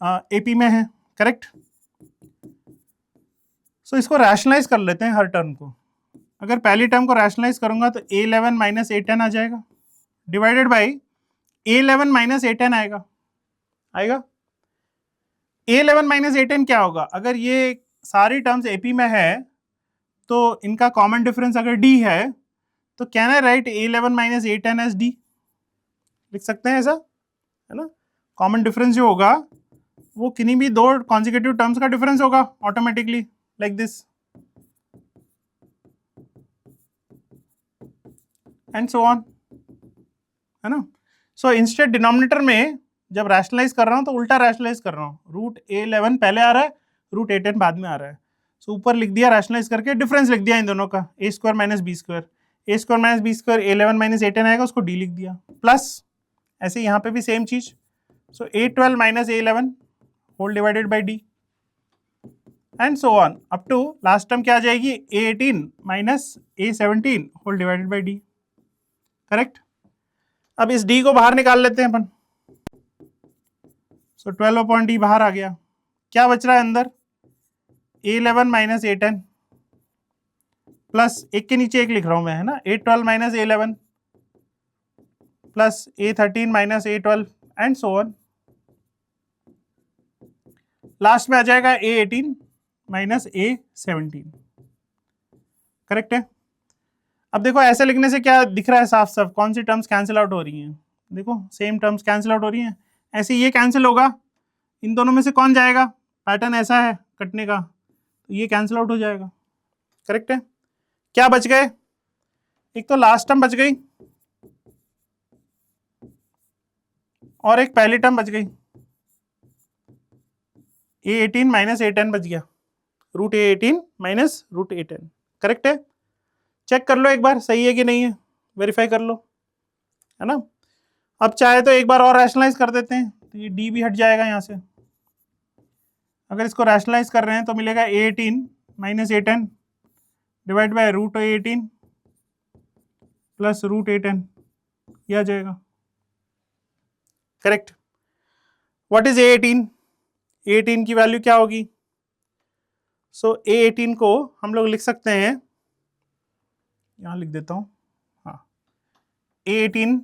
AP में है, करेक्ट। सो इसको रैशनलाइज कर लेते हैं हर टर्म को, अगर पहली टर्म को रैशनलाइज करूंगा तो A11 माइनस A10 आ जाएगा, divided by A11 minus A10 आएगा, A11 माइनस A10 क्या होगा, अगर ये सारी टर्म्स AP में है तो इनका कॉमन डिफरेंस अगर D है तो can I write A11 minus A10 as D, लिख सकते हैं ऐसा, है ना। कॉमन डिफरेंस जो होगा वो किन्हीं भी दो कॉन्जिक्यूटिव टर्म्स का डिफरेंस होगा automatically, like this and so on, है ना। सो इंस्टेड डिनोमिनेटर में जब रैशनलाइज कर रहा हूं तो उल्टा रैशनलाइज कर रहा हूँ, रूट A11 पहले आ रहा है, रूट A10 बाद में आ रहा है, सो ऊपर लिख दिया रैशनलाइज करके, डिफरेंस लिख दिया इन दोनों का, A² minus B², A² minus B² A11 minus A10 आएगा, उसको D लिख दिया, प्लस ऐसे यहाँ पे भी सेम चीज, so A12 minus A11 whole divided by D and so on up to last term क्या आ जाएगी A18 minus A17 whole divided by D, correct. अब इस D को बाहर निकाल लेते हैं अपन, सो 12/D बाहर आ गया, क्या बच रहा है अंदर A11 माइनस A10 प्लस एक के नीचे एक लिख रहा हूं मैं, है ना, A12 minus A11 plus A13 minus A12 and so on, last में आ जाएगा A18 माइनस A17, करेक्ट है। अब देखो ऐसे लिखने से क्या दिख रहा है साफ साफ, कौन सी टर्म्स कैंसिल आउट हो रही हैं, देखो सेम टर्म्स कैंसिल आउट हो रही हैं, ऐसे ये कैंसिल होगा, इन दोनों में से कौन जाएगा, पैटर्न ऐसा है, कटने का, तो ये कैंसिल आउट हो जाएगा। करेक्ट है। क्या बच गए, एक तो लास्ट टर्म बच गई और एक पहली टर्म बच गई, A18 माइनस A10 बच गया, root A18 minus root A10। Correct है। चेक कर लो एक बार सही है कि नहीं है, वेरीफाई कर लो, है ना। अब चाहे तो एक बार और रैशनलाइज कर देते हैं, तो ये डी भी हट जाएगा यहाँ से। अगर इसको रैशनलाइज कर रहे हैं तो मिलेगा A18 minus A10 divide by root A18 plus root A10, ये आ जाएगा। Correct. What is A18? A18 की वैल्यू क्या होगी? सो A18 को हम लोग लिख सकते हैं, यहां लिख देता हूं, हाँ, A18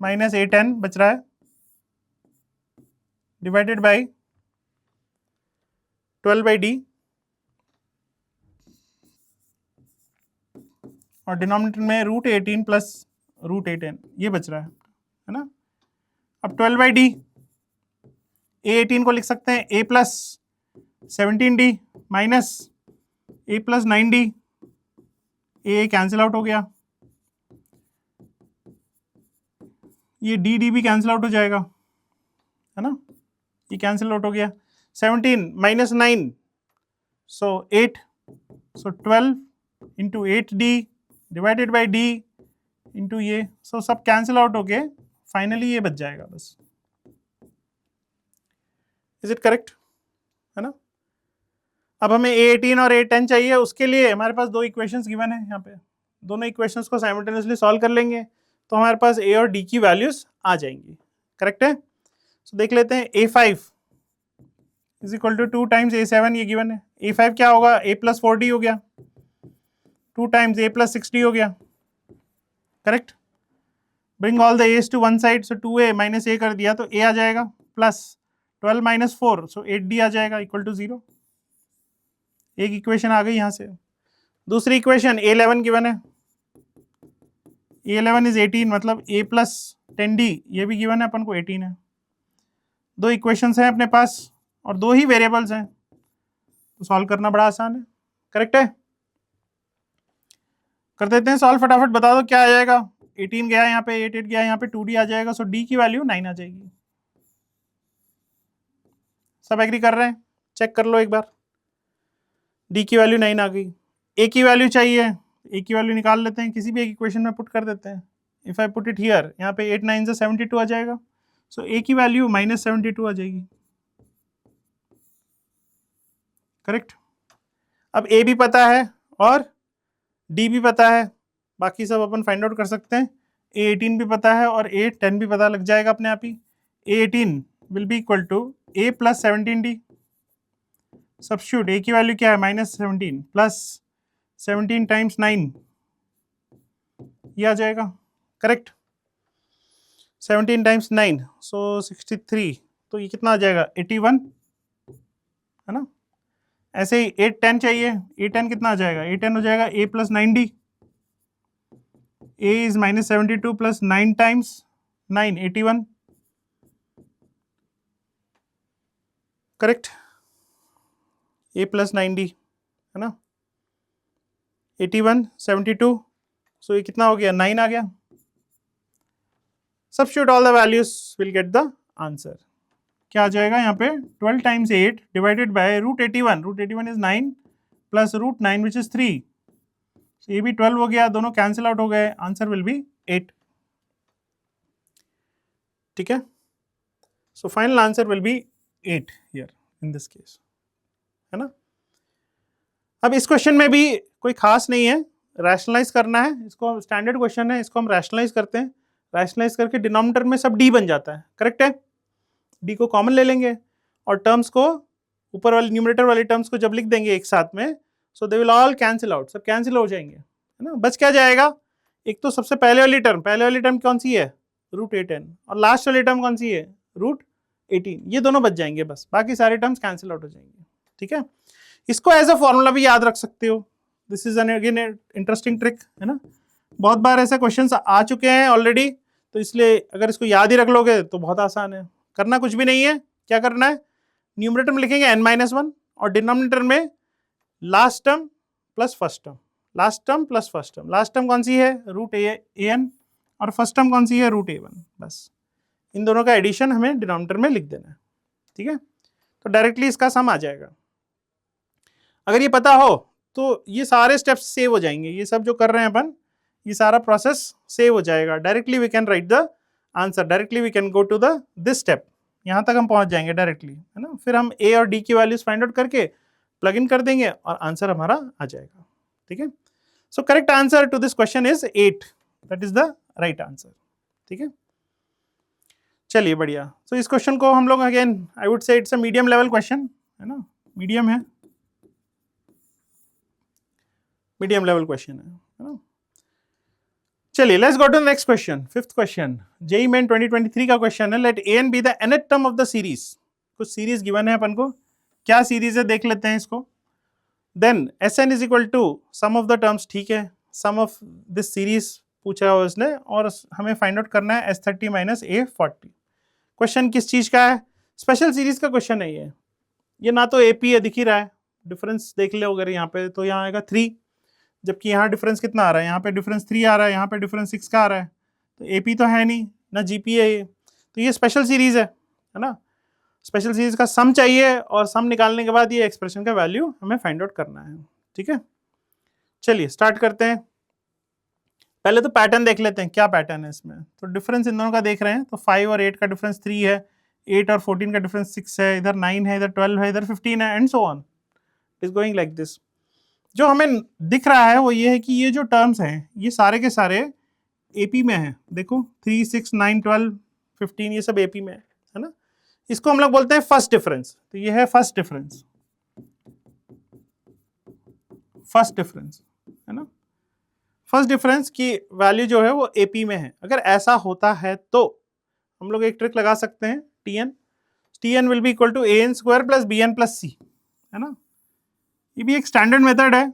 माइनस A10 बच रहा है डिवाइडेड बाई 12/d और डिनोमिनेटर में root A18 plus root A10 ये बच रहा है ना। अब 12/d, A18 को लिख सकते हैं A plus 17d minus A plus 9d, A cancel out हो गया, ये डी भी कैंसिल आउट हो जाएगा, है ना, ये कैंसिल आउट हो गया। 17 minus 9 so 8, so 12 into 8d divided by d into ये, सो सब कैंसिल आउट हो गए, फाइनली ये बच जाएगा बस। इज इट करेक्ट, है ना। अब हमें A18 और A10 चाहिए, उसके लिए हमारे पास दो इक्वेशंस गिवन है यहाँ पे, दोनों इक्वेशंस को साइमल्टेनियसली सॉल्व कर लेंगे तो हमारे पास A और D की वैल्यूज आ जाएंगी। करेक्ट है। तो देख लेते हैं, A5 is equal to 2 times A7 ये गिवन है। A5 क्या होगा, A प्लस 4D हो गया, 2 टाइम्स A प्लस 6D हो गया। Correct. Bring all the A's to one side, so 2A minus A कर दिया तो A आ जाएगा, प्लस 12 माइनस 4 सो 8D आ जाएगा इक्वल टू 0। एक इक्वेशन आ गई यहां से। दूसरी इक्वेशन A11 गिवन है, A11 इज 18 मतलब A प्लस 10D ये भी गिवन है अपन को 18 है। दो इक्वेशंस हैं अपने पास और दो ही वेरिएबल्स हैं, तो सॉल्व करना बड़ा आसान है। करेक्ट है। कर देते हैं सॉल्व फटाफट, बता दो क्या आ जाएगा। 18 गया यहाँ पे, 8 गया यहाँ पे, 2D आ जाएगा, सो D की वैल्यू 9 आ जाएगी। सब एग्री कर रहे हैं? चेक कर लो एक बार, D की वैल्यू 9 आ गई। A की वैल्यू चाहिए, A की वैल्यू निकाल लेते हैं, किसी भी एक इक्वेशन में पुट कर देते हैं। If I put it here, यहाँ पे 8 9 से 72 आ जाएगा, सो A की वैल्यू माइनस 72 आ जाएगी। करेक्ट। अब A भी पता है और D भी पता है, बाकी सब अपन फाइंड आउट कर सकते हैं। A18 भी पता है और A10 भी पता लग जाएगा अपने आप ही। A18 will be equal to A plus 17D, substitute A की वैल्यू क्या है, माइनस 17 प्लस 17 टाइम्स 9 ये आ जाएगा। करेक्ट। 17 टाइम्स 9 सो 63, तो ये कितना आ जाएगा, 81, है ना। ऐसे ही 8 10 चाहिए, A10 कितना आ जाएगा, A10 हो जाएगा A plus 9D, A is minus 72 plus 9 times 9 81। Correct. A plus 9D, है ना, 81 72, सो ये कितना हो गया, 9 आ गया। Substitute all the values will get the answer. क्या आ जाएगा यहाँ पे, 12 times 8 divided by root 81, root 81 is 9 plus root 9 which is 3, ये भी 12 हो गया, दोनों कैंसिल आउट हो गए, आंसर विल बी 8। ठीक है। So final answer will be 8 here in this case, है ना। अब इस क्वेश्चन में भी कोई खास नहीं है, रैशनलाइज करना है इसको, स्टैंडर्ड क्वेश्चन है, इसको हम रैशनलाइज करते हैं। रैशनलाइज करके डिनोमिनेटर में सब D बन जाता है। करेक्ट है। D को कॉमन ले लेंगे और टर्म्स को, ऊपर वाली न्यूमरेटर वाली टर्म्स को जब लिख देंगे एक साथ में, so they will all cancel out, सब कैंसिल हो जाएंगे, है ना। बच क्या जाएगा, एक तो सबसे पहले वाली टर्म कौन सी है, रूट 8n, और लास्ट वाली टर्म कौन सी है, रूट 18, ये दोनों बच जाएंगे बस, बाकी सारे टर्म्स कैंसिल आउट हो जाएंगे। ठीक है। इसको एज अ फॉर्मूला भी याद रख सकते हो, this is again interesting trick, है ना। बहुत बार ऐसे क्वेश्चंस आ चुके हैं ऑलरेडी, तो इसलिए अगर इसको याद ही रख लोगे तो बहुत आसान है। करना कुछ भी नहीं है, क्या करना है, न्यूमरेटर में लिखेंगे n-1 और डिनोमिनेटर में last term plus first term, last term plus first term. Last term कौन सी है, रूट ए एन, और फर्स्ट टर्म कौन सी है, रूट ए1। बस इन दोनों का एडिशन हमें डिनोमिनेटर में लिख देना है, ठीक है। तो डायरेक्टली इसका सम आ जाएगा। अगर ये पता हो तो ये सारे स्टेप्स सेव हो जाएंगे, ये सब जो कर रहे हैं अपन, ये सारा प्रोसेस सेव हो जाएगा। Directly we can write the answer, directly we can go to the this step, यहाँ तक हम पहुंच जाएंगे डायरेक्टली, है ना। फिर हम ए और डी की वैल्यूज फाइंड आउट करके प्लग इन कर देंगे और आंसर हमारा आ जाएगा, ठीक है। So correct answer to this question is 8, that is the right answer, ठीक है। चलिए बढ़िया। सो इस क्वेश्चन को हम लोग अगेन आई वुड से it's a medium level question, है ना, मीडियम है, मीडियम लेवल क्वेश्चन है ना। चलिए let's go to the next question, fifth question, JEE Main 2023 का क्वेश्चन है। Let A N be the nth term of the series. कुछ सीरीज गिवन है अपन को, क्या सीरीज है देख लेते हैं इसको। Then S N is equal to sum of the terms, ठीक है, सम ऑफ दिस सीरीज पूछा है उसने, और हमें फाइंड आउट करना है S30 माइनस A40। क्वेश्चन किस चीज का है, स्पेशल सीरीज का क्वेश्चन है ये ना तो एपी है, दिख ही रहा है, डिफरेंस देख ले अगर यहाँ पे, तो यहाँ आएगा 3, जबकि यहाँ डिफरेंस कितना आ रहा है, यहाँ पे डिफरेंस 3 आ रहा है, यहाँ पे डिफरेंस 6 का आ रहा है, तो एपी तो है नहीं, ना जीपी है ये, तो ये स्पेशल सीरीज है ना। स्पेशल सीरीज का सम चाहिए, और सम निकालने के बाद ये एक्सप्रेशन का वैल्यू हमें फाइंड आउट करना है, ठीक है। चलिए स्टार्ट करते हैं। पहले तो पैटर्न देख लेते हैं, क्या पैटर्न है इसमें। तो डिफरेंस इन दोनों का देख रहे हैं, तो 5 और 8 का डिफरेंस 3 है, 8 और 14 का डिफरेंस 6 है, इधर 9 है, इधर 12 है, इधर 15 है, and so on, is going like this. जो हमें दिख रहा है वो ये है कि ये जो टर्म्स हैं ये सारे के सारे एपी में हैं। देखो 3, 6, 9, 12, 15 ये सब एपी में है ना। इसको हम लोग बोलते हैं फर्स्ट डिफरेंस। तो ये है फर्स्ट डिफरेंस, फर्स्ट डिफरेंस है ना। फर्स्ट डिफरेंस की वैल्यू जो है वो एपी में है। अगर ऐसा होता है तो हम लोग एक ट्रिक लगा सकते हैं, T N will be equal to an square plus bn plus c, है ना। ये भी एक स्टैंडर्ड मेथड है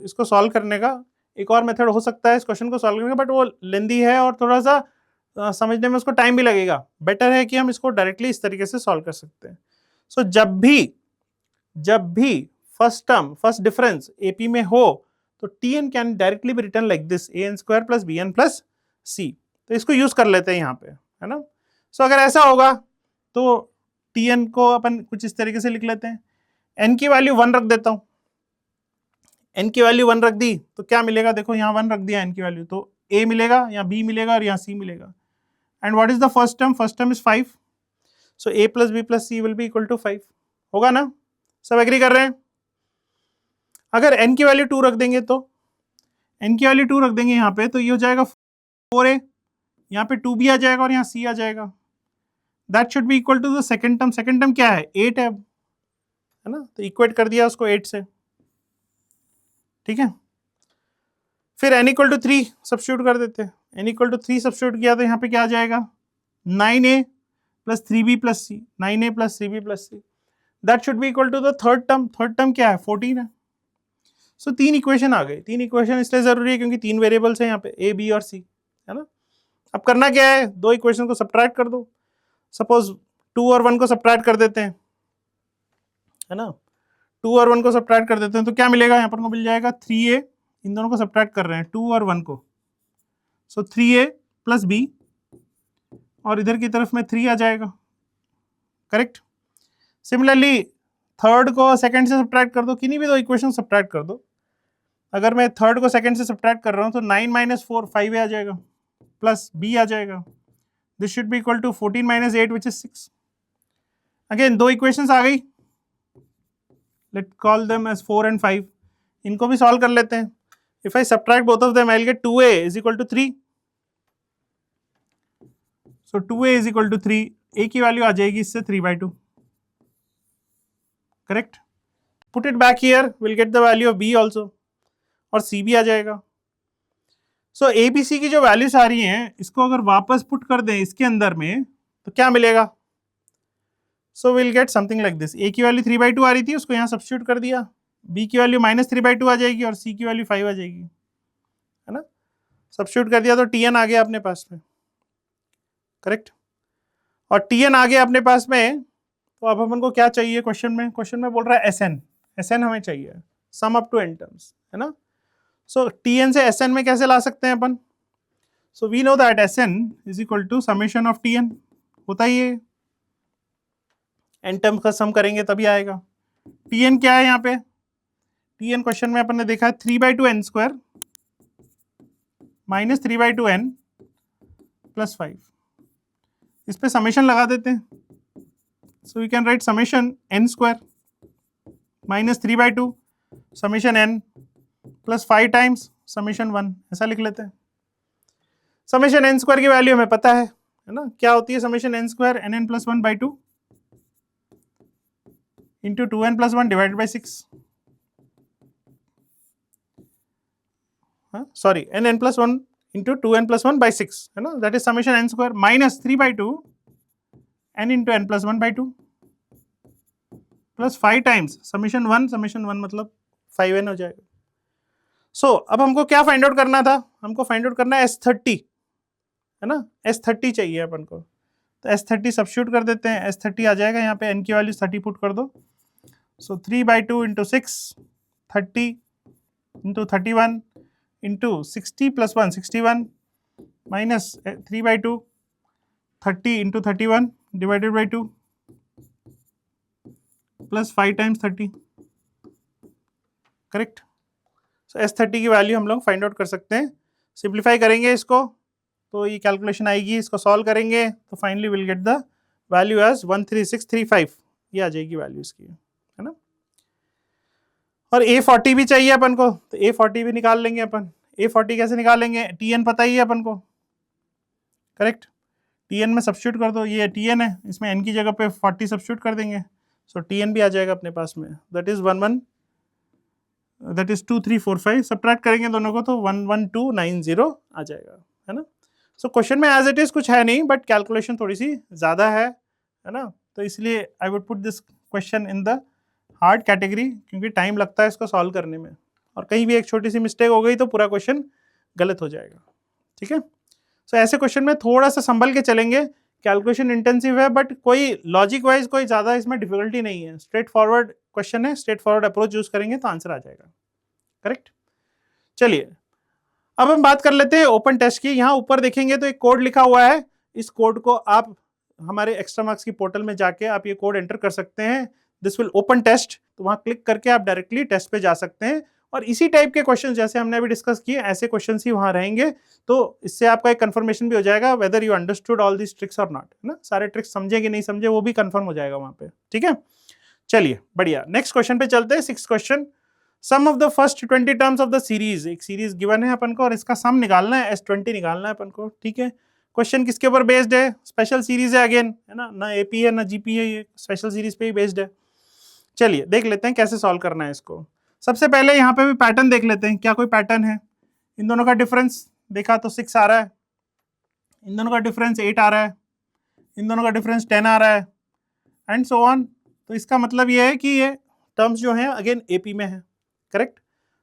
इसको सॉल्व करने का। एक और मेथड हो सकता है इस क्वेश्चन को सॉल्व करने का, बट वो लेंदी है और थोड़ा सा समझने में उसको टाइम भी लगेगा। बेटर है कि हम इसको डायरेक्टली इस तरीके से सॉल्व कर सकते हैं। सो जब भी first term, first difference AP में हो, तो T N can directly be written like this, an square plus bn plus c। तो इसको यूज कर लेते हैं यहाँ पे, है ना। सो अगर ऐसा होगा तो टीएन को अपन कुछ इस तरीके से लिख लेते हैं। n की वैल्यू 1 रख देता हूँ, n की वैल्यू 1 रख दी तो क्या मिलेगा, देखो यहाँ 1 रख दिया n की वैल्यू, तो a मिलेगा, यहाँ b मिलेगा और यहाँ c मिलेगा। And what is the first term, first term is 5, so a plus b plus c will be equal to 5, होगा ना। सब एग्री कर रहे हैं। अगर n की वैल्यू 2 रख देंगे, तो n की वैल्यू 2 रख देंगे यहाँ पे, तो ये हो जाएगा 4a, यहाँ पे 2b आ जाएगा और यहाँ c आ जाएगा। That should be equal to the second term. Second term क्या है, 8 है ना, तो इक्वेट कर दिया उसको 8 से, ठीक है। फिर n इक्वल टू 3 सब्स्टिट्यूट कर देते हैं। n इक्वल टू 3 सब्स्टिट्यूट किया तो यहाँ पे क्या आ जाएगा, 9a plus 3b plus c, 9a plus 3b plus c। That should be equal to the third term. Third term क्या है, 14 है। सो 3 इक्वेशन आ गई। 3 इक्वेशन इसलिए जरूरी है क्योंकि 3 वेरिएबल्स है यहाँ पे, a b और c, है ना। अब करना क्या है, दो इक्वेशन को सब्ट्रैक्ट कर दो। सपोज 2 और 1 को सब्ट्रैक्ट कर देते हैं, है ना। 2 और 1 को सब्ट्रैक्ट कर देते हैं तो क्या मिलेगा, यहाँ पर को मिल जाएगा 3a, इन दोनों को सब्ट्रैक्ट कर रहे हैं 2 और 1 को, सो 3a प्लस b, और इधर की तरफ में 3 आ जाएगा, करेक्ट। सिमिलरली थर्ड को सेकंड से सब्ट्रैक्ट कर दो, किन्हीं भी दो इक्वेशन सब्ट्रैक्ट कर दो। अगर मैं थर्ड को सेकंड से सब्ट्रैक्ट कर रहा हूँ तो 9 माइनस 4 5 आ जाएगा, प्लस b आ जाएगा। This should be equal to 14 minus 8 which is 6। Again दो इक्वेशंस आ गई, let call them as 4 and 5। इनको भी सॉल्व कर लेते हैं। If I subtract both of them I will get 2a is equal to 3। So 2a is equal to 3, a की वैल्यू आ जाएगी इससे 3/2, correct. Put it back here, will get the value of b also, और c भी आ जाएगा। सो abc की जो वैल्यूज आ रही हैं, इसको अगर वापस पुट कर दें इसके अंदर में तो क्या मिलेगा, सो will get something like this. a की वैल्यू 3/2 आ रही थी, उसको यहाँ सब्स्टिट्यूट कर दिया, b की वैल्यू -3/2 आ जाएगी और c की वैल्यू 5 आ जाएगी, है ना। सब्स्टिट्यूट कर दिया तो tn आ गया अपने पास में, करेक्ट। और tn आ गया अपने पास में, तो अब अपन को क्या चाहिए क्वेश्चन में बोल रहा है एस एन हमें चाहिए, sum up to N terms, है ना। सो टी एन से एस एन में कैसे ला सकते हैं अपन? So we know that S N is equal to summation of T N, होता ही है, एन टर्म का सम करेंगे तभी आएगा। टी एन क्या है यहाँ पे? टी एन क्वेश्चन में अपन ने देखा है 3/2n² माइनस 3/2n प्लस 5। इस पे समेशन लगा देते हैं, so we can write summation n² minus 3/2 summation n plus 5 times summation 1, ऐसा लिख लेते हैं। समेशन n² की वैल्यू हमें पता है ना, क्या होती है summation n² nn plus 1/2 into 2n plus 1 divided by 6, sorry nn plus 1 into 2n plus 1 by 6, है ना, that is summation n² minus 3/2 n into n plus 1/2 plus 5 times summation 1 मतलब 5n हो जाएगा। सो अब हमको क्या फाइंड आउट करना था? हमको फाइंड आउट करना है S30, है ना, S30 चाहिए अपन को। तो S30 सब्स्टिट्यूट कर देते हैं, S30 आ जाएगा यहाँ पे, n की वैल्यू 30 पुट कर दो। सो 3/2 into 6 30 into 31 into 60 plus 1 61 minus 3/2 30 into 31 divided by 2 plus 5 times 30, correct. So S30 की वैल्यू हम लोग फाइंड आउट कर सकते हैं। सिंप्लीफाई करेंगे इसको तो ये कैलकुलेशन आएगी, इसको सॉल्व करेंगे तो finally will get the value as 13635, ये आ जाएगी वैल्यू इसकी, है ना। और A40 भी चाहिए अपन को, तो A40 भी निकाल लेंगे अपन। A40 कैसे निकालेंगे? TN पता ही है अपन को, करेक्ट। TN में सब्स्टिट्यूट कर दो, ये TN है, इसमें n की जगह पे 40 सब्स्टिट्यूट कर देंगे, सो TN भी आ जाएगा अपने पास में, दैट इज 2345, सब्ट्रैक्ट करेंगे दोनों को तो 11290 आ जाएगा, है ना। सो क्वेश्चन में एज इट इज कुछ है नहीं, बट कैलकुलेशन थोड़ी सी ज़्यादा है ना, तो इसलिए I would put this question in the hard category, क्योंकि टाइम लगता है इसको सॉल्व करने में, और कहीं भी एक छोटी सी मिस्टेक हो गई तो पूरा क्वेश्चन गलत हो जाएगा, ठीक है। सो ऐसे क्वेश्चन में थोड़ा सा संभल के चलेंगे, कैलकुलेशन इंटेंसिव है, बट कोई लॉजिक वाइज कोई ज़्यादा इसमें डिफिकल्टी नहीं है, स्ट्रेट फॉरवर्ड क्वेश्चन है, स्ट्रेट फॉरवर्ड अप्रोच यूज करेंगे तो आंसर आ जाएगा, करेक्ट। चलिए अब हम बात कर लेते हैं ओपन टेस्ट की। यहाँ ऊपर देखेंगे तो एक कोड लिखा हुआ है, इस कोड को आप हमारे एक्स्ट्रा मार्क्स की पोर्टल में जाके आप ये कोड एंटर कर सकते हैं, दिस विल ओपन टेस्ट, तो वहां क्लिक करके आप डायरेक्टली टेस्ट पे जा सकते हैं, और इसी टाइप के क्वेश्चन जैसे हमने अभी डिस्कस किए ऐसे क्वेश्चन ही वहां रहेंगे, तो इससे आपका एक कंफर्मेशन भी हो जाएगा whether you understood all this tricks और नॉट, है ना, सारे ट्रिक्स समझे कि नहीं समझे वो भी कंफर्म हो जाएगा वहां पे, ठीक है। चलिए बढ़िया, नेक्स्ट क्वेश्चन पे चलते हैं। 6th question, sum of the first 20 terms of the series, एक सीरीज गिवन है अपन को और इसका सम निकालना है, S20 निकालना है अपन को, ठीक है। क्वेश्चन किसके ऊपर बेस्ड है? स्पेशल सीरीज है अगेन, है ना एपी है ना जीपी है, ये स्पेशल सीरीज पे ही बेस्ड है। चलिए देख लेते हैं कैसे सॉल्व करना है इसको। सबसे पहले यहाँ पे भी पैटर्न देख लेते हैं, क्या कोई पैटर्न है। इन दोनों का डिफरेंस देखा तो 6 आ रहा है, इन दोनों का डिफरेंस 8 आ रहा है, इन दोनों का डिफरेंस 10 आ रहा है, एंड सो ऑन। तो इसका मतलब ये है कि ये टर्म्स जो हैं अगेन एपी में है, करेक्ट।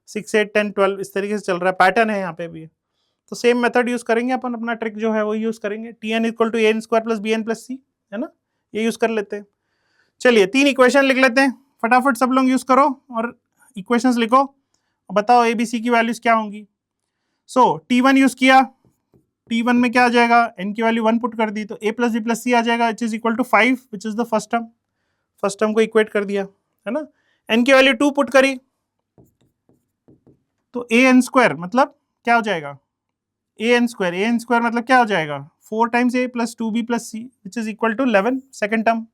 6, 8, 10, 12 इस तरीके से चल रहा है, पैटर्न है यहाँ पे भी, तो सेम मेथड यूज करेंगे अपन, अपना ट्रिक जो है वो यूज करेंगे, Tn equal to an square plus bn plus c, है ना, ये यूज कर लेते हैं। चलिए 3 इक्वेशन लिख लेते हैं, फटाफट सब लोग यूज करो और इक्वेशंस लिखो, बताओ ए बी सी की वैल्यूज क्या होंगी। सो T1 यूज किया, T1 में क्या आ जाएगा, n की वैल्यू 1 पुट कर दी तो a plus b plus c आ जाएगा, which is equal to 5, which is the first term, first term को इक्वेट कर दिया, है ना। n की वैल्यू 2 पुट करी तो an स्क्वायर मतलब क्या हो जाएगा, an स्क्वायर मतलब क्या हो जाएगा, 4 times a plus 2b plus c which is equal to 11, second term.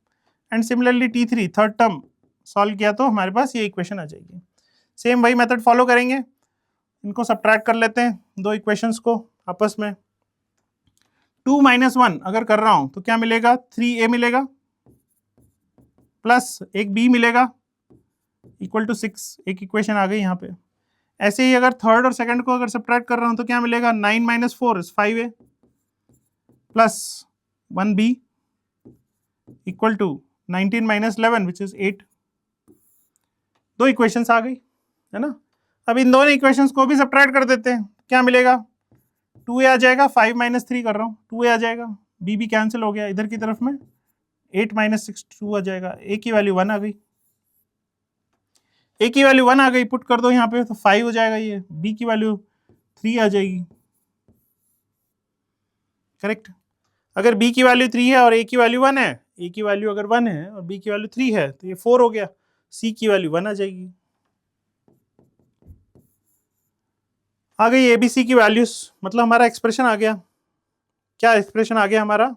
And similarly T3 third term solve किया तो हमारे पास ये इक्वेशन आ जाएगी। सेम वही मेथड फॉलो करेंगे, इनको सब्ट्रैक्ट कर लेते हैं दो इक्वेशंस को आपस में। 2 - 1 अगर कर रहा हूं तो क्या मिलेगा, 3a मिलेगा प्लस एक b मिलेगा इक्वल टू 6, एक इक्वेशन आ गई यहाँ पे। ऐसे ही अगर थर्ड और सेकंड को अगर सब्ट्रैक्ट कर रहा हूं तो क्या मिलेगा, 9 - 4 is 5a plus 1b equal to 19 - 11 which is 8। दो इक्वेशंस आ गई, है ना। अब इन दोनों इक्वेशंस को भी सब्ट्रैक्ट कर देते हैं, क्या मिलेगा, 2a आ जाएगा, 5 - 3 कर रहा हूँ 2a आ जाएगा, b भी कैंसिल हो गया, इधर की तरफ में 8 माइनस 6 2 आ जाएगा, ए की वैल्यू 1 आ गई, ए की वैल्यू 1 आ गई, पुट कर दो यहाँ पे तो 5 हो जाएगा, ये बी की वैल्यू 3 आ जाएगी, करेक्ट। अगर बी की वैल्यू 3 है और ए की वैल्यू 1 है, ए की वैल्यू अगर 1 है और बी की वैल्यू 3 है तो ये 4 हो गया, सी की वैल्यू 1 आ जाएगी। आ गई एबीसी की वैल्यूज, मतलब हमारा एक्सप्रेशन आ गया। क्या एक्सप्रेशन आ गया हमारा?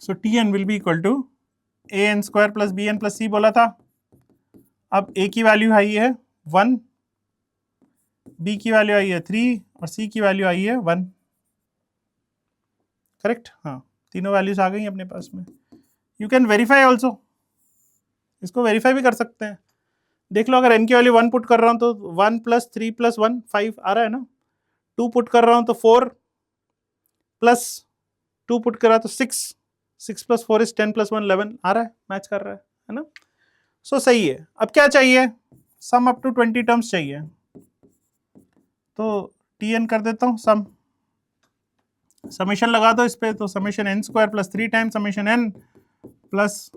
So T N will be equal to A N square plus B N plus C बोला था। अब ए की वैल्यू आई है 1, बी की वैल्यू आई है 3 और सी की वैल्यू आई है 1, करेक्ट। हाँ, तीनों वैल्यूज आ गई अपने पास में। यू कैन वेरीफाई ऑल्सो, इसको वेरीफाई भी कर सकते हैं। देख लो, अगर एन की वैल्यू 1 पुट कर रहा हूँ तो 1 प्लस 3 प्लस 1 5 आ रहा है ना, 2 पुट कर रहा हूँ तो 4 प्लस 2 पुट कर रहा तो 6, 6 प्लस 4 इज 10 प्लस 1 11 आ रहा है, मैच कर रहा है ना। सो सही है। अब क्या चाहिए? सम अप टू 20 टर्म्स चाहिए, तो टी एन कर देता हूँ सम, समेशन लगा दो इस पे, तो summation N square plus 3 times summation N plus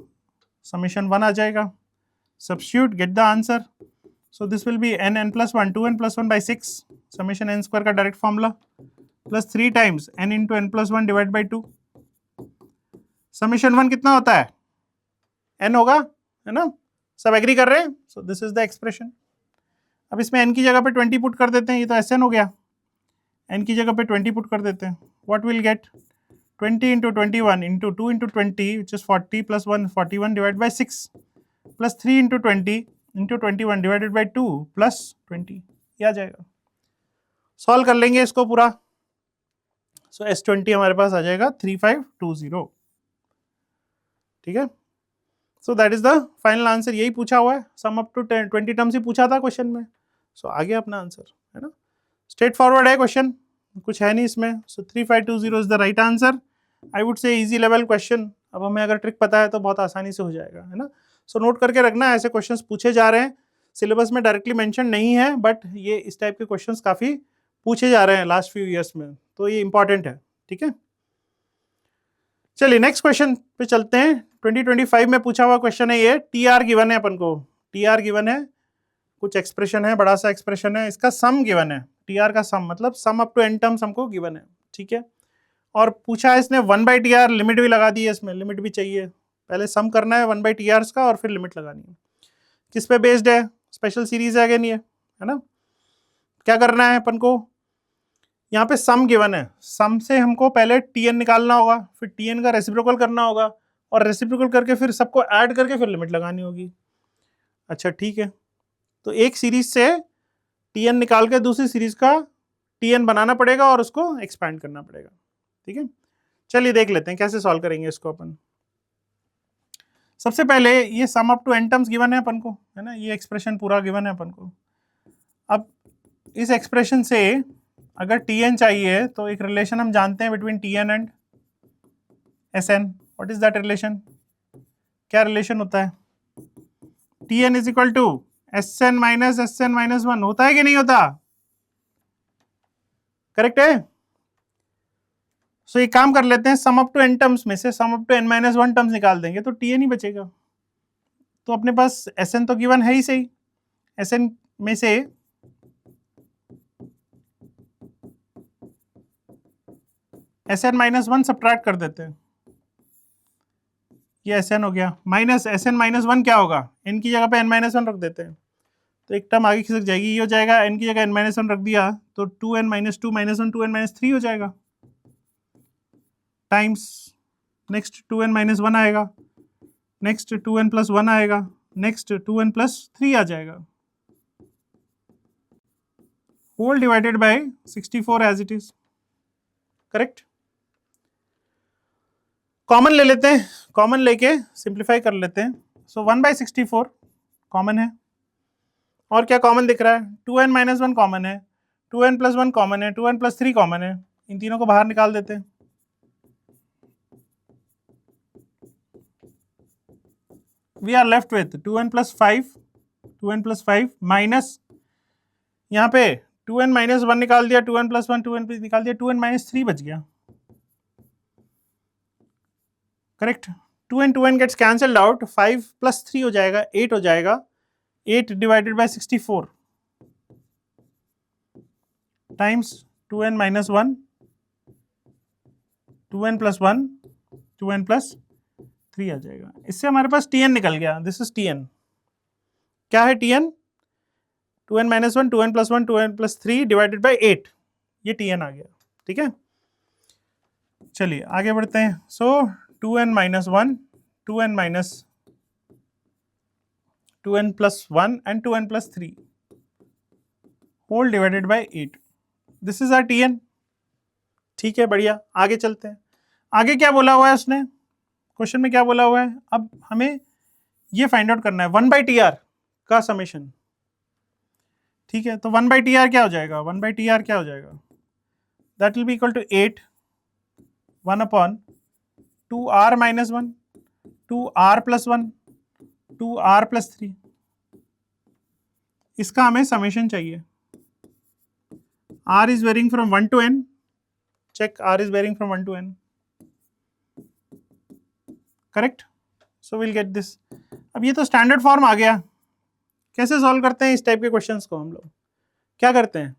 summation 1 आ जाएगा। Substitute, get the answer. So this will be N N plus 1 2n plus 1 by 6 summation N square का direct formula plus 3 times N into N plus 1 divide by 2। Summation 1 कितना होता है? एन होगा, है ना, सब एग्री कर रहे हैं। So this is the expression. अब इसमें एन की जगह पे 20 पुट कर देते हैं, ये तो एस एन हो गया, एन की जगह पे 20 पुट कर देते हैं। What will get? 20 into 21 into 2 into 20 which is 40 plus 1 41 divide by 6 plus 3 into 20 into 21 divided by 2 plus 20, ये आ जाएगा। सॉल्व कर लेंगे इसको पूरा। सो S20 हमारे पास आ जाएगा 3520, ठीक है। सो that is the final answer, यही पूछा हुआ है, सम अप टू 20 टर्म्स ही पूछा था क्वेश्चन में। सो आ गया अपना आंसर, है ना, स्ट्रेट फॉरवर्ड है क्वेश्चन, कुछ है नहीं इसमें। सो 3520 is the right answer. I would से इजी लेवल क्वेश्चन। अब हमें अगर ट्रिक पता है तो बहुत आसानी से हो जाएगा, है ना। सो नोट करके रखना, ऐसे क्वेश्चंस पूछे जा रहे हैं, सिलेबस में डायरेक्टली मेंशन नहीं है, बट ये इस टाइप के क्वेश्चंस काफी पूछे जा रहे हैं लास्ट फ्यू ईयर्स में, तो ये इंपॉर्टेंट है, ठीक है। चलिए नेक्स्ट क्वेश्चन पे चलते हैं। 2025 में पूछा हुआ क्वेश्चन है ये, टी आर गिवन है अपन को, टी आर गिवन है, कुछ एक्सप्रेशन है, बड़ा सा एक्सप्रेशन है, इसका सम गिवन है, टी आर का सम मतलब sum up to N terms हमको गिवन है, ठीक है। और पूछा है इसने 1/TR, लिमिट भी लगा दी है इसमें, लिमिट भी चाहिए, पहले सम करना है 1/TR का और फिर लिमिट लगानी है। किस पे बेस्ड है? स्पेशल सीरीज है अगेन ये, है ना। क्या करना है अपन को? यहाँ पे सम गिवन है, सम से हमको पहले टीएन निकालना होगा, फिर टीएन का रेसिप्रोकल करना होगा, और रेसिप्रोकल करके फिर सबको ऐड करके फिर लिमिट लगानी होगी। अच्छा ठीक है, तो एक सीरीज से टीएन निकाल के दूसरी सीरीज का टीएन बनाना पड़ेगा और उसको एक्सपैंड करना पड़ेगा, ठीक है। चलिए देख लेते हैं कैसे सॉल्व करेंगे इसको अपन। सबसे पहले ये sum up to N terms given है अपन को, है ना, ये एक्सप्रेशन पूरा गिवन है अपन को। अब इस एक्सप्रेशन से अगर टीएन चाहिए तो एक रिलेशन हम जानते हैं between TN and SN. What is that relation? क्या रिलेशन होता है? TN is equal to SN minus 1, होता है कि नहीं होता? करेक्ट है। सो ये काम कर लेते हैं, sum up to N terms में से सम अप टू n-1 टर्म्स निकाल देंगे तो टीएन ही बचेगा। तो अपने पास एसएन तो गिवन है ही सही, एसएन में से Sn-1 सब्ट्रैक्ट कर देते हैं, ये Sn हो गया, माइनस Sn-1 क्या होगा? n की जगह पे n-1 रख देते हैं, तो एक टर्म आगे खिसक जाएगी, ये हो जाएगा, n की जगह n-1 रख दिया तो 2n-2 -1 2n-3 हो जाएगा, टाइम्स नेक्स्ट 2n-1 आएगा, नेक्स्ट 2n+1 आएगा, नेक्स्ट 2n+3 आ जाएगा, whole divided by 64 as it is, correct. Common ले लेते हैं, कॉमन लेके सिंप्लीफाई कर लेते हैं। सो 1/64 कॉमन है, और क्या कॉमन दिख रहा है? 2n-1 कॉमन है, 2n+1 कॉमन है, 2n+3 कॉमन है, इन तीनों को बाहर निकाल देते हैं। We are left with 2n+5 minus, यहाँ पे 2n-1 निकाल दिया, 2n+1 2n निकाल दिया, 2n-3 बच गया, करेक्ट। 2 गेट्स कैंसल्ड आउट, 5 + 3 हो जाएगा 8 हो जाएगा, 8 divided by 64 times 2n - 1, 2n + 1, 2n + 3 आ जाएगा। इससे हमारे पास tn निकल गया, दिस इज tn। क्या है tn? 2n - 1, 2n + 1, 2n + 3 divided by 8, ये tn आ गया। ठीक है, चलिए आगे बढ़ते हैं। सो 2n - 1, 2n - 2n + 1 and 2n + 3 whole divided by 8, this is our tn। ठीक है, बढ़िया, आगे चलते हैं। आगे क्या बोला हुआ है उसने, क्वेश्चन में क्या बोला हुआ है? अब हमें ये फाइंड आउट करना है 1/tr का समेशन। ठीक है, तो 1/tr क्या हो जाएगा? 1/tr क्या हो जाएगा? That will be equal to 8 1/2r - 1, 2r + 1, 2r + 3। इसका हमें समेशन चाहिए। r is varying from 1 to n, check r is varying from 1 to n, correct. So will get this. अब ये तो स्टैंडर्ड फॉर्म आ गया। कैसे सॉल्व करते हैं इस टाइप के क्वेश्चंस को? हम लोग क्या करते हैं,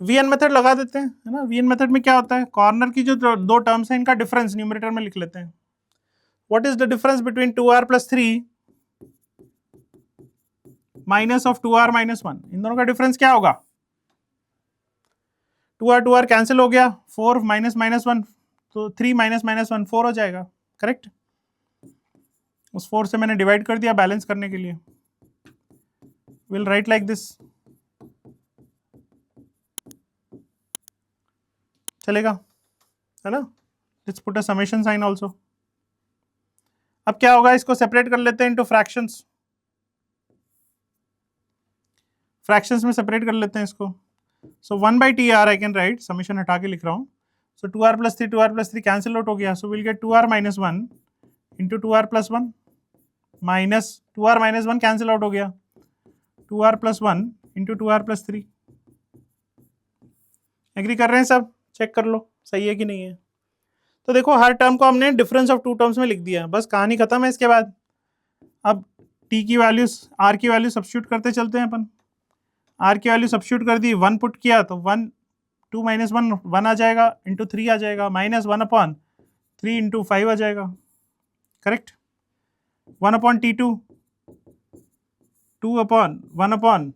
वीएन मेथड लगा देते हैं, है ना। वीएन मेथड में क्या होता है, कॉर्नर की जो दो टर्म्स हैं इनका डिफरेंस न्यूमरेटर में लिख लेते हैं। What is the difference between 2r + 3 minus of 2r - 1? इन दोनों का डिफरेंस क्या होगा? 2r कैंसिल हो गया, 4 - -1, तो 3 - -1 4 हो जाएगा, करेक्ट। उस 4 से मैंने डिवाइड कर दिया बैलेंस करने के लिए। विल राइट लाइक दिस, चलेगा, है ना। Let's put a summation sign also. अब क्या होगा, इसको सेपरेट कर लेते हैं इनटू फ्रैक्शंस। फ्रैक्शंस में सेपरेट कर लेते हैं इसको। So 1/tr I can write, summation हटा के लिख रहा हूँ। सो 2r + 3, 2r + 3 कैंसिल आउट हो गया। सो will gate 2r - 1 into 2r + 1 minus 2r - 1 cancel out हो गया, 2r + 1 इंटू 2r + 3। एग्री कर रहे हैं सब? चेक कर लो सही है कि नहीं है। तो देखो हर टर्म को हमने डिफरेंस ऑफ टू टर्म्स में लिख दिया, बस कहानी खत्म है इसके बाद। अब t की वैल्यूज, r की वैल्यू सब्स्टिट्यूट करते चलते हैं अपन। r की वैल्यू सब्स्टिट्यूट कर दी, 1 पुट किया तो 1, 2 - 1 1 आ जाएगा, इंटू 3 आ जाएगा, -1/3 इंटू 5 आ जाएगा, करेक्ट। 1/t2, 2/1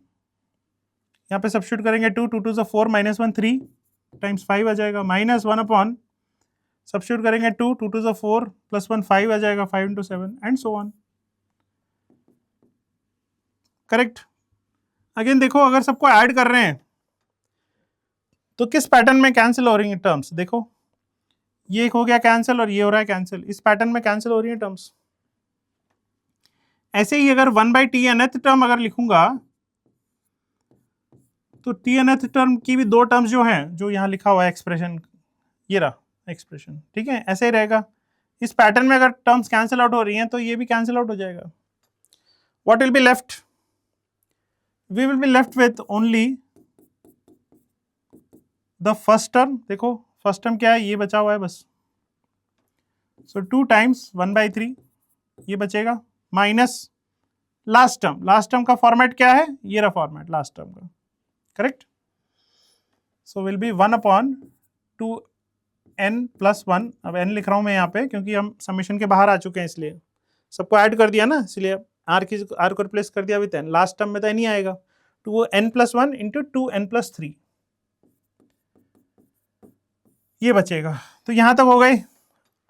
यहाँ पे सब्स्टिट्यूट करेंगे 2, 2 2 4 -1 3 टाइम्स 5 आ जाएगा, -1 सब्स्टिट्यूट करेंगे 2, 2 2 4 + 1 5 आ जाएगा, 5 × 7 and so on, correct. Again देखो अगर सबको ऐड कर रहे हैं तो किस पैटर्न में कैंसिल हो रही हैं टर्म्स? देखो ये एक हो गया कैंसिल और ये हो रहा है कैंसिल, इस पैटर्न में कैंसिल हो रही है टर्म्स। ऐसे ही अगर 1/tnth टर्म अगर लिखूंगा तो tnth टर्म की भी दो टर्म्स जो हैं, जो यहाँ लिखा हुआ है एक्सप्रेशन, ये रहा एक्सप्रेशन, ठीक है, ऐसे ही रहेगा। इस पैटर्न में अगर टर्म्स कैंसिल आउट हो रही हैं तो ये भी कैंसिल आउट हो जाएगा। What will be left? We will be left with only the first term. देखो फर्स्ट टर्म क्या है, ये बचा हुआ है बस। सो 2 टाइम्स 1/3 ये बचेगा, minus last term. Last term का फॉर्मेट क्या है, ये रहा फॉर्मेट लास्ट टर्म का, correct. So will be 1/2n + 1। अब n लिख रहा हूं मैं यहाँ पे क्योंकि हम समेशन के बाहर आ चुके हैं, इसलिए सबको ऐड कर दिया ना, इसलिए r को रिप्लेस कर दिया विद n। लास्ट टर्म में तो n ही आएगा, 2n + 1 इंटू 2n + 3 ये बचेगा। तो यहां तक हो गई।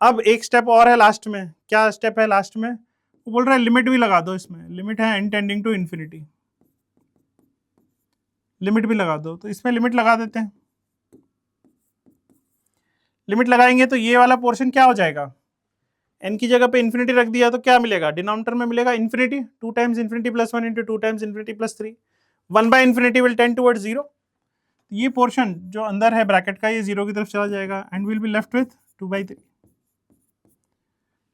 अब एक स्टेप और है लास्ट में। क्या स्टेप है लास्ट में? वो बोल रहा है लिमिट भी लगा दो इसमें। लिमिट है n tending to infinity, limit भी लगा दो। तो इसमें लिमिट लगा देते हैं। लिमिट लगाएंगे तो ये वाला पोर्शन क्या हो जाएगा, n की जगह पे इन्फिनिटी रख दिया तो क्या मिलेगा, डिनोमिनेटर में मिलेगा infinity. 2 times infinity + 1 into 2 times infinity + 3, 1/∞ will tend towards 0। ये पोर्शन जो अंदर है ब्रैकेट का, ये 0 की तरफ चला जाएगा and will be left with 2/3।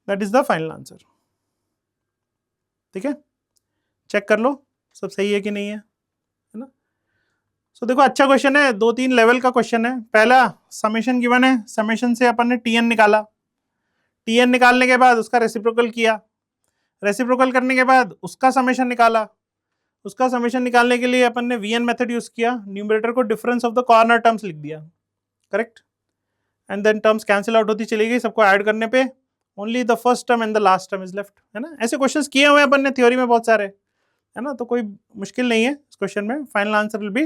That is the final answer. ठीक है, चेक कर लो सब सही है कि नहीं है ना। सो देखो अच्छा क्वेश्चन है, 2-3 लेवल का क्वेश्चन है। पहला समेशन गिवन है, समेशन से अपन ने tn निकाला, Tn निकालने के बाद उसका रेसिप्रोकल किया, रेसिप्रोकल करने के बाद उसका समेशन निकाला, उसका समेशन निकालने के लिए अपन ने Vn मेथड यूज किया, न्यूमरेटर को difference of the corner terms लिख दिया, correct, and then terms cancel out होती चली गई, सबको ऐड करने पे only the first term and the last term is left, है ना। ऐसे क्वेश्चंस किए हुए अपन ने थ्योरी में बहुत सारे, है ना, तो कोई मुश्किल नहीं है इस क्वेश्चन में। Final answer will be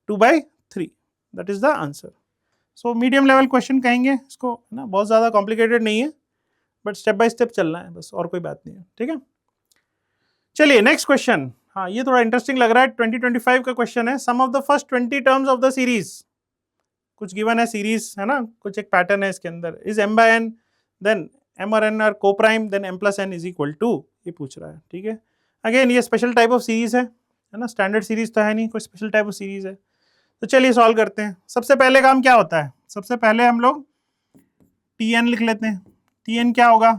2/3, that is the answer. So medium level question कहेंगे इसको, है ना, बहुत ज्यादा कॉम्प्लिकेटेड नहीं है, बट स्टेप बाय स्टेप चलना है बस, और कोई बात नहीं है, ठीक है। चलिए नेक्स्ट क्वेश्चन, हाँ ये थोड़ा इंटरेस्टिंग लग रहा है, 2025 का क्वेश्चन है। Sum of the first 20 terms of the series, कुछ गिवन है सीरीज, है ना, कुछ एक पैटर्न है इसके अंदर, is m by n, then m और n are coprime, then m plus n is equal to, ये पूछ रहा है, ठीक है। अगेन ये स्पेशल टाइप ऑफ सीरीज है ना, स्टैंडर्ड सीरीज तो है नहीं, कोई स्पेशल टाइप ऑफ सीरीज है। तो चलिए सॉल्व करते हैं। सबसे पहले काम क्या होता है, सबसे पहले हम लोग Tn लिख लेते हैं। Tn क्या होगा,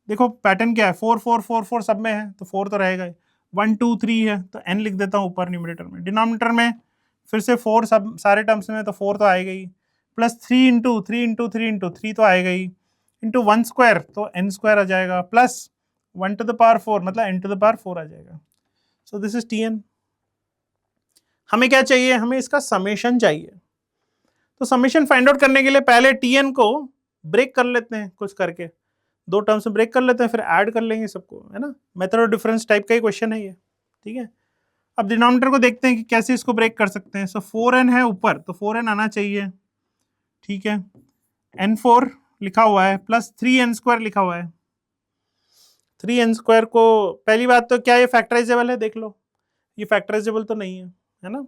देखो पैटर्न क्या है, 4 4 4 4 सब में है, तो 4 तो रहेगा ही, 1 2 3 है तो n लिख देता हूँ ऊपर न्यूमरेटर में, डिनोमिनेटर में फिर से 4 सब सारे टर्म्स में, तो 4 तो आएगा ही, प्लस 3 इंटू 3 इंटू 3 इंटू 3 तो आएगा ही, इंटू 1 स्क्वायर तो n स्क्वायर आ जाएगा, प्लस 1 टू द पावर 4 मतलब n टू द पावर 4 आ जाएगा। सो दिस इज Tn। हमें क्या चाहिए, हमें इसका समेशन चाहिए। तो समेशन फाइंड आउट करने के लिए पहले Tn को ब्रेक कर लेते हैं, कुछ करके दो टर्म्स में ब्रेक कर लेते हैं, फिर ऐड कर लेंगे सबको, है ना। मेथड ऑफ डिफरेंस टाइप का ही क्वेश्चन है ये, ठीक है। अब डिनोमिनेटर को देखते हैं कि कैसे इसको ब्रेक कर सकते हैं। सो 4n है ऊपर, तो 4n आना चाहिए, ठीक है। n4 लिखा हुआ है, प्लस 3n स्क्वायर लिखा हुआ है। 3n स्क्वायर को, पहली बात तो क्या ये फैक्टराइजेबल है, देख लो, ये फैक्टराइजेबल तो नहीं है ना,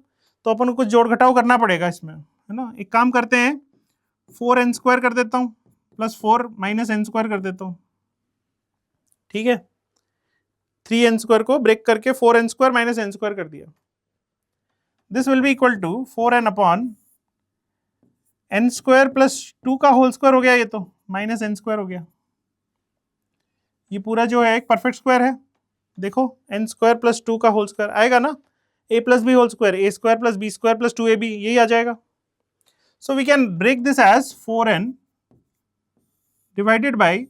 तो अपन को कुछ जोड़ घटाव करना पड़ेगा इसमें, है ना। एक काम करते हैं, 4n स्क्वायर कर देता हूँ, प्लस 4 माइनस n स्क्वायर कर देता हूँ, ठीक है। 3n स्क्वायर को ब्रेक करके 4n square minus n square कर दिया। This will be equal to 4n upon n square plus 2 का होल स्क्वायर हो गया, ये तो माइनस n स्क्वायर हो गया। ये पूरा जो है एक परफेक्ट स्क्वायर है, देखो n स्क्वायर प्लस 2 का होल स्क्वायर आएगा ना, a plus B whole square, a square plus B square plus 2ab, यही आ जाएगा। So we can break this as 4n divided by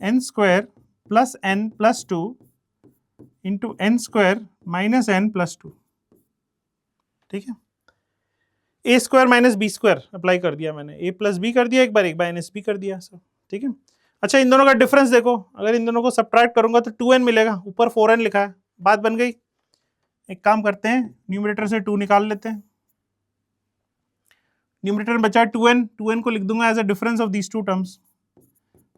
n square plus n plus 2 into n square minus n plus 2, ठीक है। A square minus B square apply कर दिया मैंने, ए प्लस बी कर दिया एक बार एन एस बी कर दिया सब, ठीक है। अच्छा इन दोनों का डिफरेंस देखो, अगर इन दोनों को सब्ट्रैक्ट करूंगा तो 2n मिलेगा, ऊपर 4n लिखा है, बात बन गई। एक काम करते हैं, न्यूमरेटर से 2 निकाल लेते हैं, न्यूमरेटर में बचा 2n, 2n को लिख दूंगा as a difference of these two terms.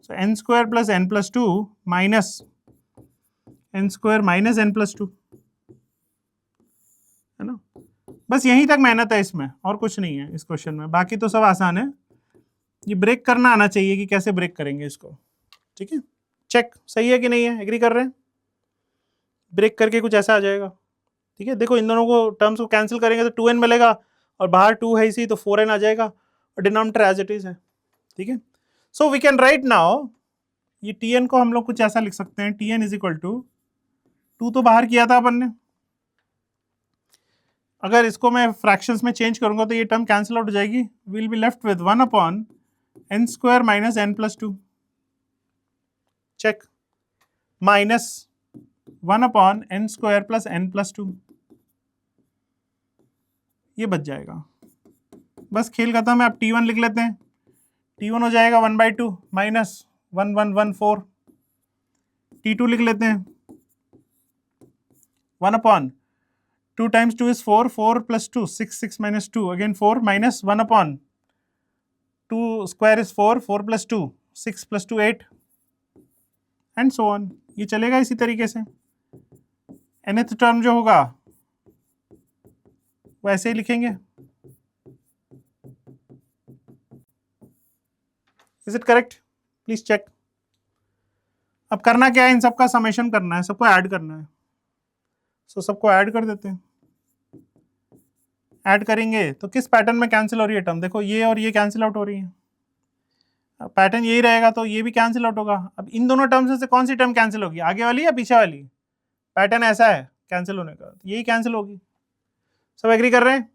So n square plus n plus 2 minus n square minus n plus 2, है ना। बस यहीं तक मेहनत है इसमें, और कुछ नहीं है इस क्वेश्चन में, बाकी तो सब आसान है। ये ब्रेक करना आना चाहिए कि कैसे ब्रेक करेंगे इसको, ठीक है। चेक सही है कि नहीं है, एग्री कर रहे हैं, ब्रेक करके कुछ ऐसा आ जाएगा, ठीक है। देखो इन दोनों को टर्म्स को कैंसिल करेंगे तो 2n मिलेगा, और बाहर 2 है इसी, तो 4n आ जाएगा, और डिनोमिनेटर एज इट इज है, ठीक है। So we can write now, ये Tn को हम लोग कुछ ऐसा लिख सकते हैं, Tn इज इक्वल टू 2 तो बाहर किया था अपन ने, अगर इसको मैं फ्रैक्शंस में चेंज करूंगा तो ये टर्म कैंसिल आउट हो जाएगी, will be left with 1 upon n square minus n plus 2, check, minus 1 upon n square plus n plus 2, ये बच जाएगा। बस खेल खत्म है। अब T1 लिख लेते हैं, T1 हो जाएगा 1/2 माइनस 1 1 1 4, T2 लिख लेते हैं 1 upon 2 times 2 is 4, 4 plus 2, 6, 6 minus 2, again 4 minus 1 upon 2 square is 4, 4 plus 2, 6 plus 2, 8, and so on। ये चलेगा इसी तरीके से। nth टर्म जो होगा वो ऐसे ही लिखेंगे। Is it correct, please check. अब करना क्या है, इन सबका समेशन करना है, सबको ऐड करना है। सो सबको ऐड कर देते हैं, ऐड करेंगे तो किस पैटर्न में कैंसिल हो रही है टर्म, देखो ये और ये कैंसिल आउट हो रही है, पैटर्न यही रहेगा तो ये भी कैंसिल आउट होगा। अब इन दोनों टर्म्स में से कौन सी टर्म कैंसिल होगी, आगे वाली या पीछे वाली, पैटर्न ऐसा है कैंसिल होने का, यही कैंसिल होगी। सब एग्री कर रहे हैं।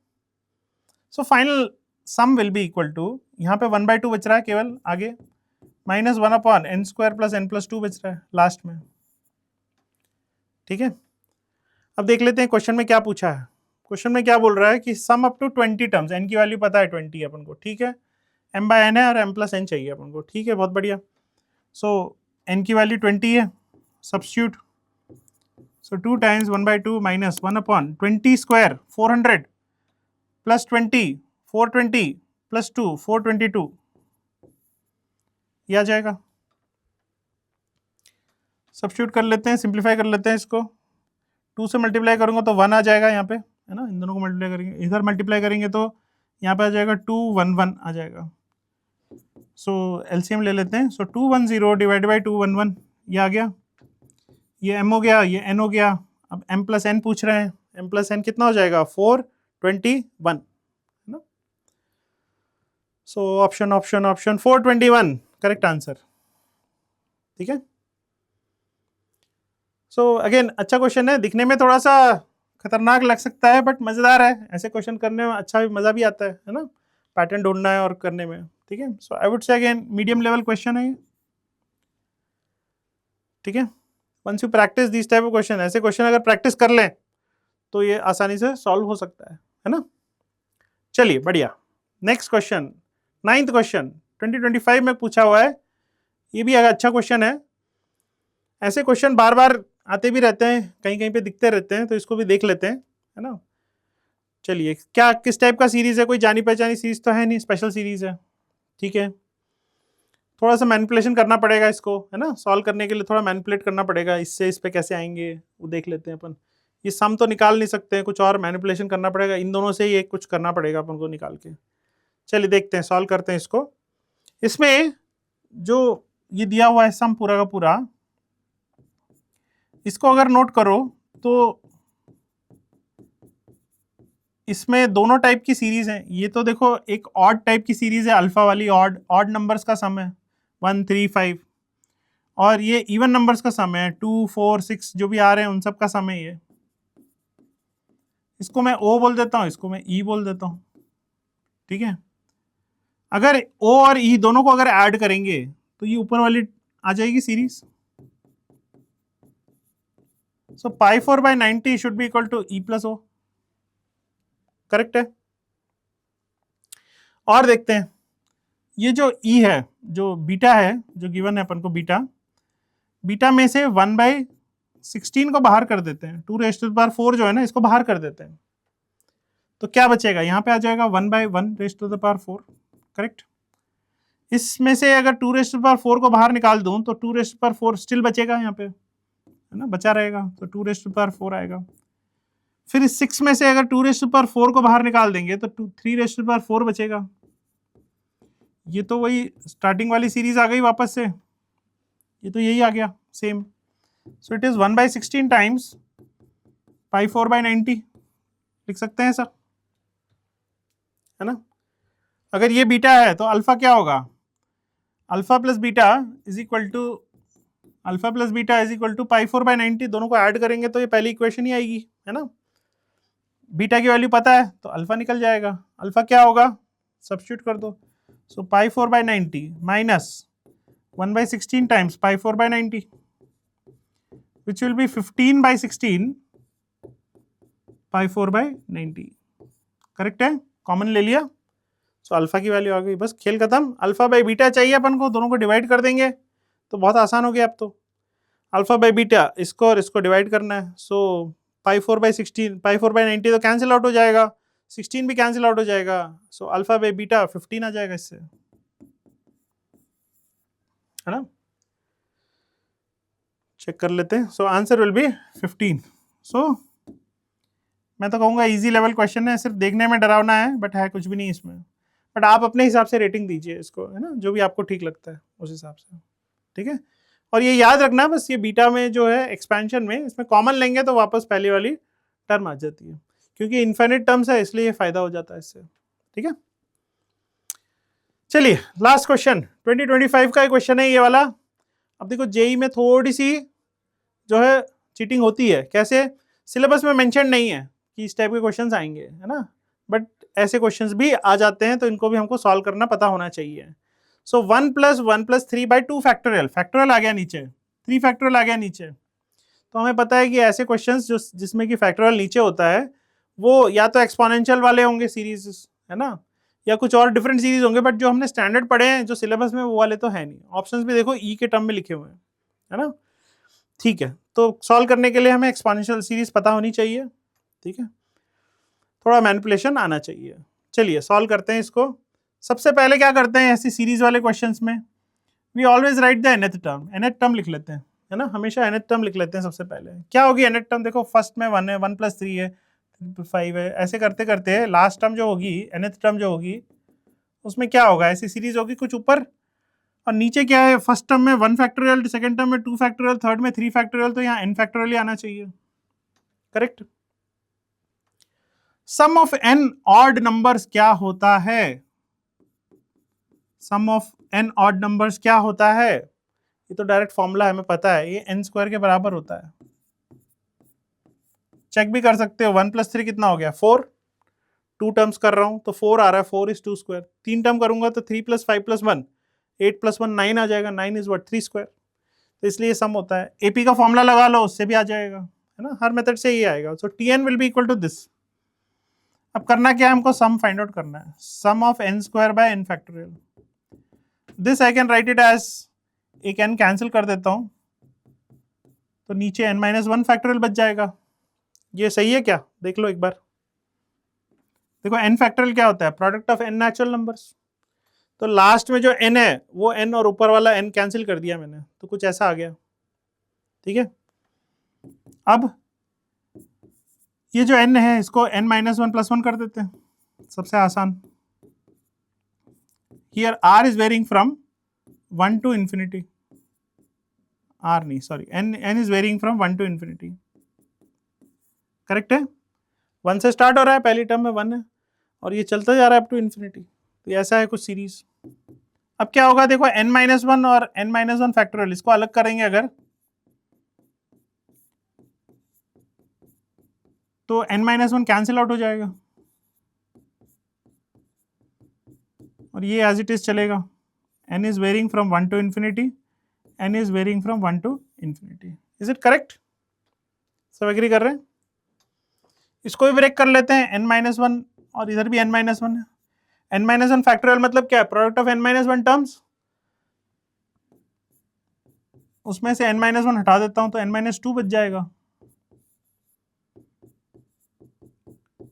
So final sum will be equal to, यहाँ पे 1/2 बच रहा है केवल आगे, माइनस 1/n² प्लस n+2 बच रहा है लास्ट में। ठीक है, अब देख लेते हैं क्वेश्चन में क्या पूछा है। क्वेश्चन में क्या बोल रहा है कि sum up to 20 terms, n की वैल्यू पता है 20 अपन को, ठीक है, m/n है और m+n चाहिए अपन को, ठीक है, बहुत बढ़िया। सो n की वैल्यू 20 है, सब्स्टिट्यूट, सो 2 टाइम्स 1/2 माइनस 1/20² 400 प्लस 20 420 प्लस 2 422, ये आ जाएगा। सब्स्टिट्यूट कर लेते हैं, सिंप्लीफाई कर लेते हैं इसको, 2 से मल्टीप्लाई करूंगा तो 1 आ जाएगा यहाँ पे, है ना, इन दोनों को मल्टीप्लाई करेंगे, इधर मल्टीप्लाई करेंगे तो यहाँ पे आ जाएगा 2 1 1 आ जाएगा। सो एलसीएम ले लेते हैं, सो 210 डिवाइड बाई 211, ये आ गया, ये m हो गया, ये n हो गया। अब m+n पूछ रहे हैं, m+n कितना हो जाएगा 421, है ना। So option option option 421 correct answer, ठीक है। सो अगेन अच्छा क्वेश्चन है, दिखने में थोड़ा सा खतरनाक लग सकता है बट मजेदार है, ऐसे क्वेश्चन करने में अच्छा भी मजा भी आता है ना, पैटर्न ढूंढना है और करने में, ठीक है। So I would say again medium level question है ये, ठीक है। Once you practice this type of question, ऐसे क्वेश्चन अगर प्रैक्टिस कर लें तो ये आसानी से सॉल्व हो सकता है ना। चलिए बढ़िया, नेक्स्ट क्वेश्चन, 9th क्वेश्चन 2025 में पूछा हुआ है, ये भी अगर अच्छा क्वेश्चन है। ऐसे क्वेश्चन बार बार आते भी रहते हैं, कहीं कहीं पे दिखते रहते हैं, तो इसको भी देख लेते हैं, है ना। चलिए, क्या किस टाइप का सीरीज है, कोई जानी पहचानी सीरीज तो है नहीं, स्पेशल सीरीज है, ठीक है। थोड़ा सा मैनिपुलेशन करना पड़ेगा इसको, है ना, सॉल्व करने के लिए थोड़ा मैनिपुलेट करना पड़ेगा, इससे इस पे कैसे आएंगे वो देख लेते हैं अपन। ये सम तो निकाल नहीं सकते हैं, कुछ और मैनिपुलेशन करना पड़ेगा, इन दोनों से ही कुछ करना पड़ेगा अपन को निकाल के। चलिए देखते हैं, सॉल्व करते हैं इसको। इसमें जो ये दिया हुआ है सम पूरा का पूरा, इसको अगर नोट करो तो इसमें दोनों टाइप की सीरीज है। ये तो देखो एक ऑड टाइप की सीरीज है, अल्फा वाली, ऑड नंबर्स का सम है 1 3 5, और ये इवन नंबर्स का सम है 2 4 6 जो भी आ रहे हैं उन सब का सम है ये। इसको मैं ओ बोल देता हूँ, इसको मैं ई बोल देता हूँ, ठीक है। अगर ओ और ई दोनों को अगर ऐड करेंगे तो ये ऊपर वाली आ जाएगी series. So pi 4/90 should be equal to E plus O, correct है। और देखते हैं, ये जो ई है, जो बीटा है, जो गिवन है अपन को, बीटा में से 1/16 को बाहर कर देते हैं, 2⁴ जो है ना, इसको बाहर कर देते हैं, तो क्या बचेगा, यहाँ पे आ जाएगा 1/1⁴, करेक्ट। इसमें से अगर 2⁴ को बाहर निकाल दूं तो 2⁴ स्टिल बचेगा यहाँ पे, है ना, बचा रहेगा, तो 2⁴ आएगा। फिर इस 6 में से अगर 2⁴ को बाहर निकाल देंगे तो 3⁴ बचेगा। ये तो वही स्टार्टिंग वाली सीरीज आ गई वापस से, ये तो यही आ गया same. So it is 1/16 times पाई 4/90 लिख सकते हैं सर, है ना। अगर ये बीटा है तो अल्फा क्या होगा, alpha plus beta is equal to pi 4/90, दोनों को ऐड करेंगे तो ये पहली इक्वेशन ही आएगी, है ना। बीटा की वैल्यू पता है तो अल्फा निकल जाएगा, अल्फा क्या होगा, सब्स्टिट्यूट कर दो। सो pi 4/90 minus 1/16 times pi 4/90 which will be 15/16 pi 4/90, correct है, कॉमन ले लिया। सो अल्फा की वैल्यू आ गई, बस खेल खत्म। अल्फा बाई बीटा चाहिए अपन को, दोनों को डिवाइड कर देंगे तो बहुत आसान हो गया अब तो। अल्फा बाई बीटा, इसको और इसको डिवाइड करना है। सो पाई 4/16, पाई 4/90 तो कैंसिल आउट हो जाएगा, 16 भी कैंसिल आउट हो जाएगा। सो अल्फा बाई बीटा 15 आ जाएगा इससे, है ना। चेक कर लेते हैं, सो आंसर विल बी 15। सो मैं तो कहूँगा इजी लेवल क्वेश्चन है, सिर्फ देखने में डरावना है बट है कुछ भी नहीं इसमें, बट आप अपने हिसाब से रेटिंग दीजिए इसको, है ना, जो भी आपको ठीक लगता है उस हिसाब से, ठीक है। और ये याद रखना बस, ये बीटा में जो है एक्सपेंशन में, इसमें कॉमन लेंगे तो वापस पहली वाली टर्म आ जाती है, क्योंकि इन्फिनिट टर्म्स है इसलिए फायदा हो जाता है इससे, ठीक है। चलिए लास्ट क्वेश्चन 2025 का क्वेश्चन है ये वाला। अब देखो जेई में थोड़ी सी जो है चीटिंग होती है, कैसे, सिलेबस में मेंशन नहीं है कि इस टाइप के क्वेश्चंस आएंगे, है ना, बट ऐसे क्वेश्चंस भी आ जाते हैं तो इनको भी हमको सॉल्व करना पता होना चाहिए। सो 1+1+3/2 फैक्टोरियल, फैक्टोरियल आ गया नीचे, 3 फैक्टोरियल आ गया नीचे। तो हमें पता है कि ऐसे क्वेश्चंस जो जिसमें कि फैक्टोरियल नीचे होता है वो या तो एक्सपोनेंशियल वाले होंगे सीरीज, है ना, या कुछ और डिफरेंट सीरीज होंगे, बट जो हमने स्टैंडर्ड पढ़े हैं जो सिलेबस में वो वाले तो है नहीं। ऑप्शंस भी देखो ई के टर्म में लिखे हुए हैं, है ना। ठीक है, तो सॉल्व करने के लिए हमें एक्सपोनेंशियल सीरीज पता होनी चाहिए, ठीक है, थोड़ा मैनिपुलेशन आना चाहिए। चलिए सॉल्व करते हैं इसको। सबसे पहले क्या करते हैं ऐसी सीरीज वाले क्वेश्चंस में, we always write the nth term, nth term लिख लेते हैं, है ना, हमेशा nth टर्म लिख लेते हैं सबसे पहले। क्या होगी nth टर्म, देखो फर्स्ट में 1 है, 1+3 है, 5 है, ऐसे करते करते लास्ट टर्म जो होगी, nth टर्म जो होगी, उसमें क्या होगा, ऐसी सीरीज होगी कुछ ऊपर और नीचे क्या है, फर्स्ट टर्म में 1 फैक्टोरियल, सेकंड टर्म में 2 फैक्टोरियल, थर्ड में 3 फैक्टोरियल, तो यहाँ n फैक्टोरियल ही आना चाहिए, correct. Sum of n odd numbers क्या होता है, sum of n odd numbers क्या होता है, ये तो डायरेक्ट फॉर्मूला है, हमें पता है, ये n स्क्वायर के बराबर होता है। चेक भी कर सकते हो, 1+3 कितना हो गया 4, 2 टर्म्स कर रहा हूं तो 4 आ रहा है, 4 is 2 स्क्वायर, 3 टर्म करूंगा तो 3+5+1 8+1 9 आ जाएगा, 9 is what 3 स्क्वायर, तो इसलिए सम होता है। एपी का फॉर्मूला लगा लो, उससे भी आ जाएगा, है ना, हर मेथड से ही आएगा। So Tn will be equal to this. अब करना क्या है, हमको सम फाइंड आउट करना है, sum of n square by n factorial. This I can write it as, एक n कैंसिल कर देता हूं तो नीचे n-1 फैक्टोरियल बच जाएगा। ये सही है क्या, देख लो एक बार, देखो n फैक्टोरियल क्या होता है, product of n natural numbers, तो लास्ट में जो n है वो n और ऊपर वाला n कैंसिल कर दिया मैंने, तो कुछ ऐसा आ गया, ठीक है। अब ये जो n है इसको n-1+1 कर देते हैं, सबसे आसान। Here r is varying from 1 to infinity, r नहीं sorry, n is varying from 1 to infinity, correct है, 1 से स्टार्ट हो रहा है, पहली टर्म में 1 है और ये चलता जा रहा है अप टू इन्फिनिटी, तो ऐसा है कुछ सीरीज। अब क्या होगा, देखो n-1 और n-1 फैक्टोरियल, इसको अलग करेंगे अगर, तो n-1 कैंसिल आउट हो जाएगा और ये एज इट इज चलेगा, n is varying from 1 to infinity, n is varying from 1 to infinity। Is it correct, सब एग्री कर रहे हैं। इसको भी ब्रेक कर लेते हैं, n-1 और इधर भी n-1 है, n-1 फैक्टोरियल मतलब क्या है, प्रोडक्ट ऑफ n-1 टर्म्स, उसमें से n-1 हटा देता हूं तो n-2 बच जाएगा,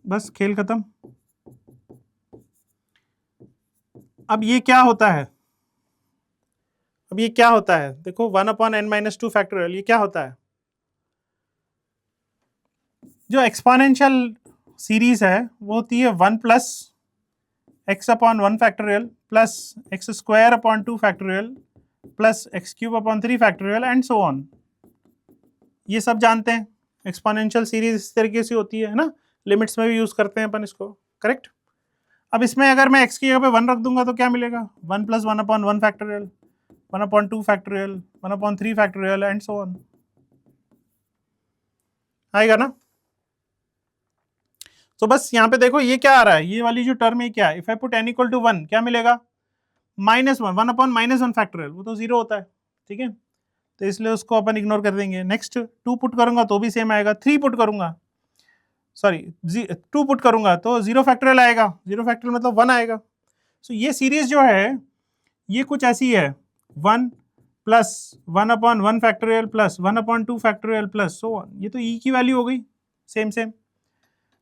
बस खेल खत्म। अब ये क्या होता है, अब ये क्या होता है, देखो 1/n-2 फैक्टोरियल, ये क्या होता है, जो एक्सपोनेंशियल सीरीज है वो होती है 1 + x/1 factorial plus x² 2 factorial plus x³ 3 factorial and so on. ये सब जानते हैं, एक्सपोनेंशियल सीरीज इस तरीके से होती है ना, लिमिट्स में भी यूज करते हैं अपन इसको, करेक्ट। अब इसमें अगर मैं x की जगह पे 1 रख दूंगा तो क्या मिलेगा, 1 + 1/1 factorial, 1/2 factorial, 1/3 factorial and so on, आएगा ना। तो बस यहाँ पे देखो ये क्या आ रहा है, ये वाली जो टर्म है क्या है, इफ आई पुट n = 1 क्या मिलेगा, -1, 1/-1 फैक्टोरियल, वो तो 0 होता है, ठीक है, तो इसलिए उसको अपन इग्नोर कर देंगे। नेक्स्ट 2 पुट करूंगा तो भी सेम आएगा, 3 पुट करूंगा, सॉरी 2 पुट करूंगा तो 0 फैक्टोरियल आएगा, 0 फैक्टोरियल मतलब 1 आएगा। सो ये सीरीज जो है ये कुछ ऐसी है, 1 + 1/1 factorial plus 1/2 factorial plus so on, ये तो e की वैल्यू हो गई सेम सेम।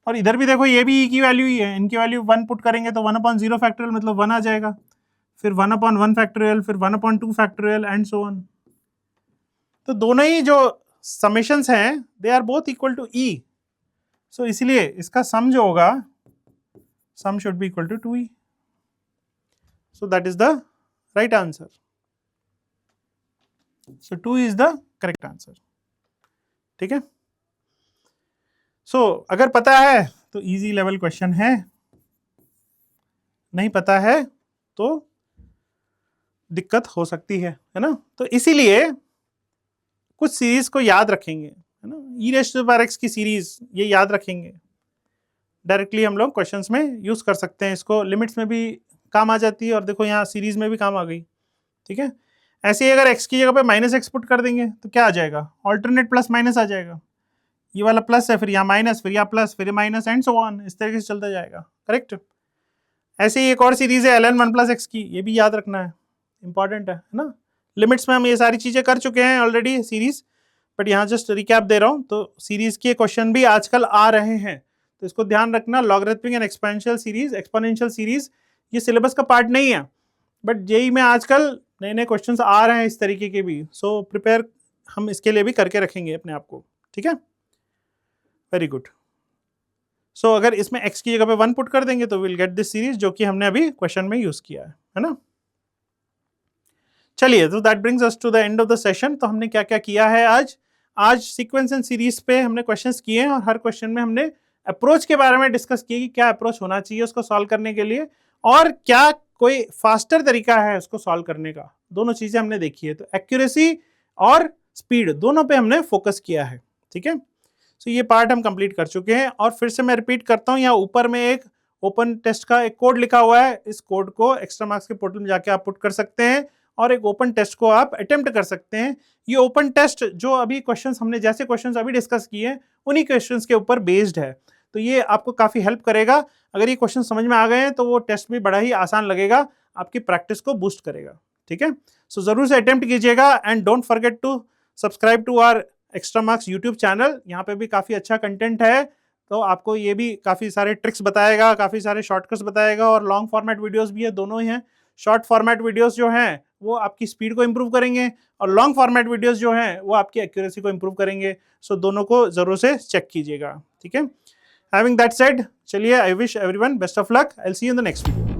और इधर भी देखो ये भी e की वैल्यू ही है, इनकी वैल्यू 1 पुट करेंगे तो 1/0 फैक्टोरियल मतलब 1 आ जाएगा, फिर 1/1 फैक्टोरियल, फिर 1/2 फैक्टोरियल एंड सो ऑन। तो दोनों ही जो समेशंस हैं they are both equal to e, so इसलिए इसका सम जो होगा, sum should be equal to 2e, so that is the right answer, so 2 is the correct answer, ठीक है। सो अगर पता है तो इजी लेवल क्वेश्चन है, नहीं पता है तो दिक्कत हो सकती है ना। तो इसीलिए कुछ सीरीज को याद रखेंगे, है ना, e⁻x की सीरीज ये याद रखेंगे, डायरेक्टली हम लोग क्वेश्चंस में यूज कर सकते हैं, इसको लिमिट्स में भी काम आ जाती है, और देखो यहाँ सीरीज में भी काम आ गई, ठीक है। ऐसे ही अगर x की जगह पे माइनस एक्स पुट कर देंगे तो क्या आ जाएगा, ऑल्टरनेट प्लस माइनस आ जाएगा। ये वाला प्लस है, फिर यहाँ माइनस, फिर यहाँ प्लस, फिर माइनस, एंड सो ऑन, इस तरीके से चलता जाएगा, करेक्ट। ऐसे ही एक और सीरीज है ln 1 प्लस एक्स की, ये भी याद रखना है, इंपॉर्टेंट है ना। लिमिट्स में हम ये सारी चीजें कर चुके हैं ऑलरेडी सीरीज, बट यहाँ जस्ट रिकैप दे रहा हूँ। तो सीरीज के क्वेश्चन भी आजकल आ रहे हैं, तो इसको ध्यान रखना। Logarithmic and exponential series, exponential series ये सिलेबस का पार्ट नहीं है, बट जेई में आजकल नए नए क्वेश्चंस आ रहे हैं इस तरीके के भी, सो प्रिपेयर हम इसके लिए भी करके रखेंगे अपने आप को, ठीक है। Very good. सो अगर इसमें x की जगह पे 1 पुट कर देंगे तो विल गेट दिस सीरीज, जो कि हमने अभी क्वेश्चन में यूज किया है ना। चलिए, तो that brings us to the end of the session. तो हमने क्या क्या किया है आज सीक्वेंस एंड सीरीज पे हमने क्वेश्चंस किए हैं, और हर क्वेश्चन में हमने अप्रोच के बारे में डिस्कस किया कि क्या अप्रोच होना चाहिए उसको सॉल्व करने के लिए, और क्या कोई फास्टर तरीका है उसको सॉल्व करने का। दोनों चीजें हमने देखी है, तो एक्यूरेसी और स्पीड दोनों पे हमने फोकस किया है, ठीक है। सो ये पार्ट हम कंप्लीट कर चुके हैं, और फिर से मैं रिपीट करता हूँ, यहाँ ऊपर में एक ओपन टेस्ट का एक कोड लिखा हुआ है। इस कोड को एक्स्ट्रा मार्क्स के पोर्टल में जाके आप पुट कर सकते हैं, और एक ओपन टेस्ट को आप अटेम्प्ट कर सकते हैं। ये ओपन टेस्ट जो अभी क्वेश्चंस हमने जैसे क्वेश्चंस अभी डिस्कस किए हैं उन्हीं क्वेश्चंस के ऊपर बेस्ड है, तो ये आपको काफी हेल्प करेगा। अगर ये क्वेश्चन समझ में आ गए हैं तो वो टेस्ट भी बड़ा ही आसान लगेगा, आपकी प्रैक्टिस को बूस्ट करेगा, ठीक है। सो जरूर से अटेम्प्ट कीजिएगा, and don't forget to subscribe to our extra marks YouTube channel. यहाँ पे भी काफी अच्छा कंटेंट है, तो आपको ये भी काफी सारे ट्रिक्स बताएगा, काफी सारे शॉर्टकट्स बताएगा, और लॉन्ग फॉर्मेट वीडियोस भी है, दोनों ही हैं। शॉर्ट फॉर्मेट वीडियोस जो हैं वो आपकी स्पीड को इंप्रूव करेंगे, और लॉन्ग फॉर्मेट वीडियोस जो हैं वो आपकी एक्यूरेसी को इंप्रूव करेंगे। सो दोनों को जरूर से चेक कीजिएगा, ठीक है। हैविंग दैट सेड, चलिए, I wish everyone best of luck. I will see you in the next video.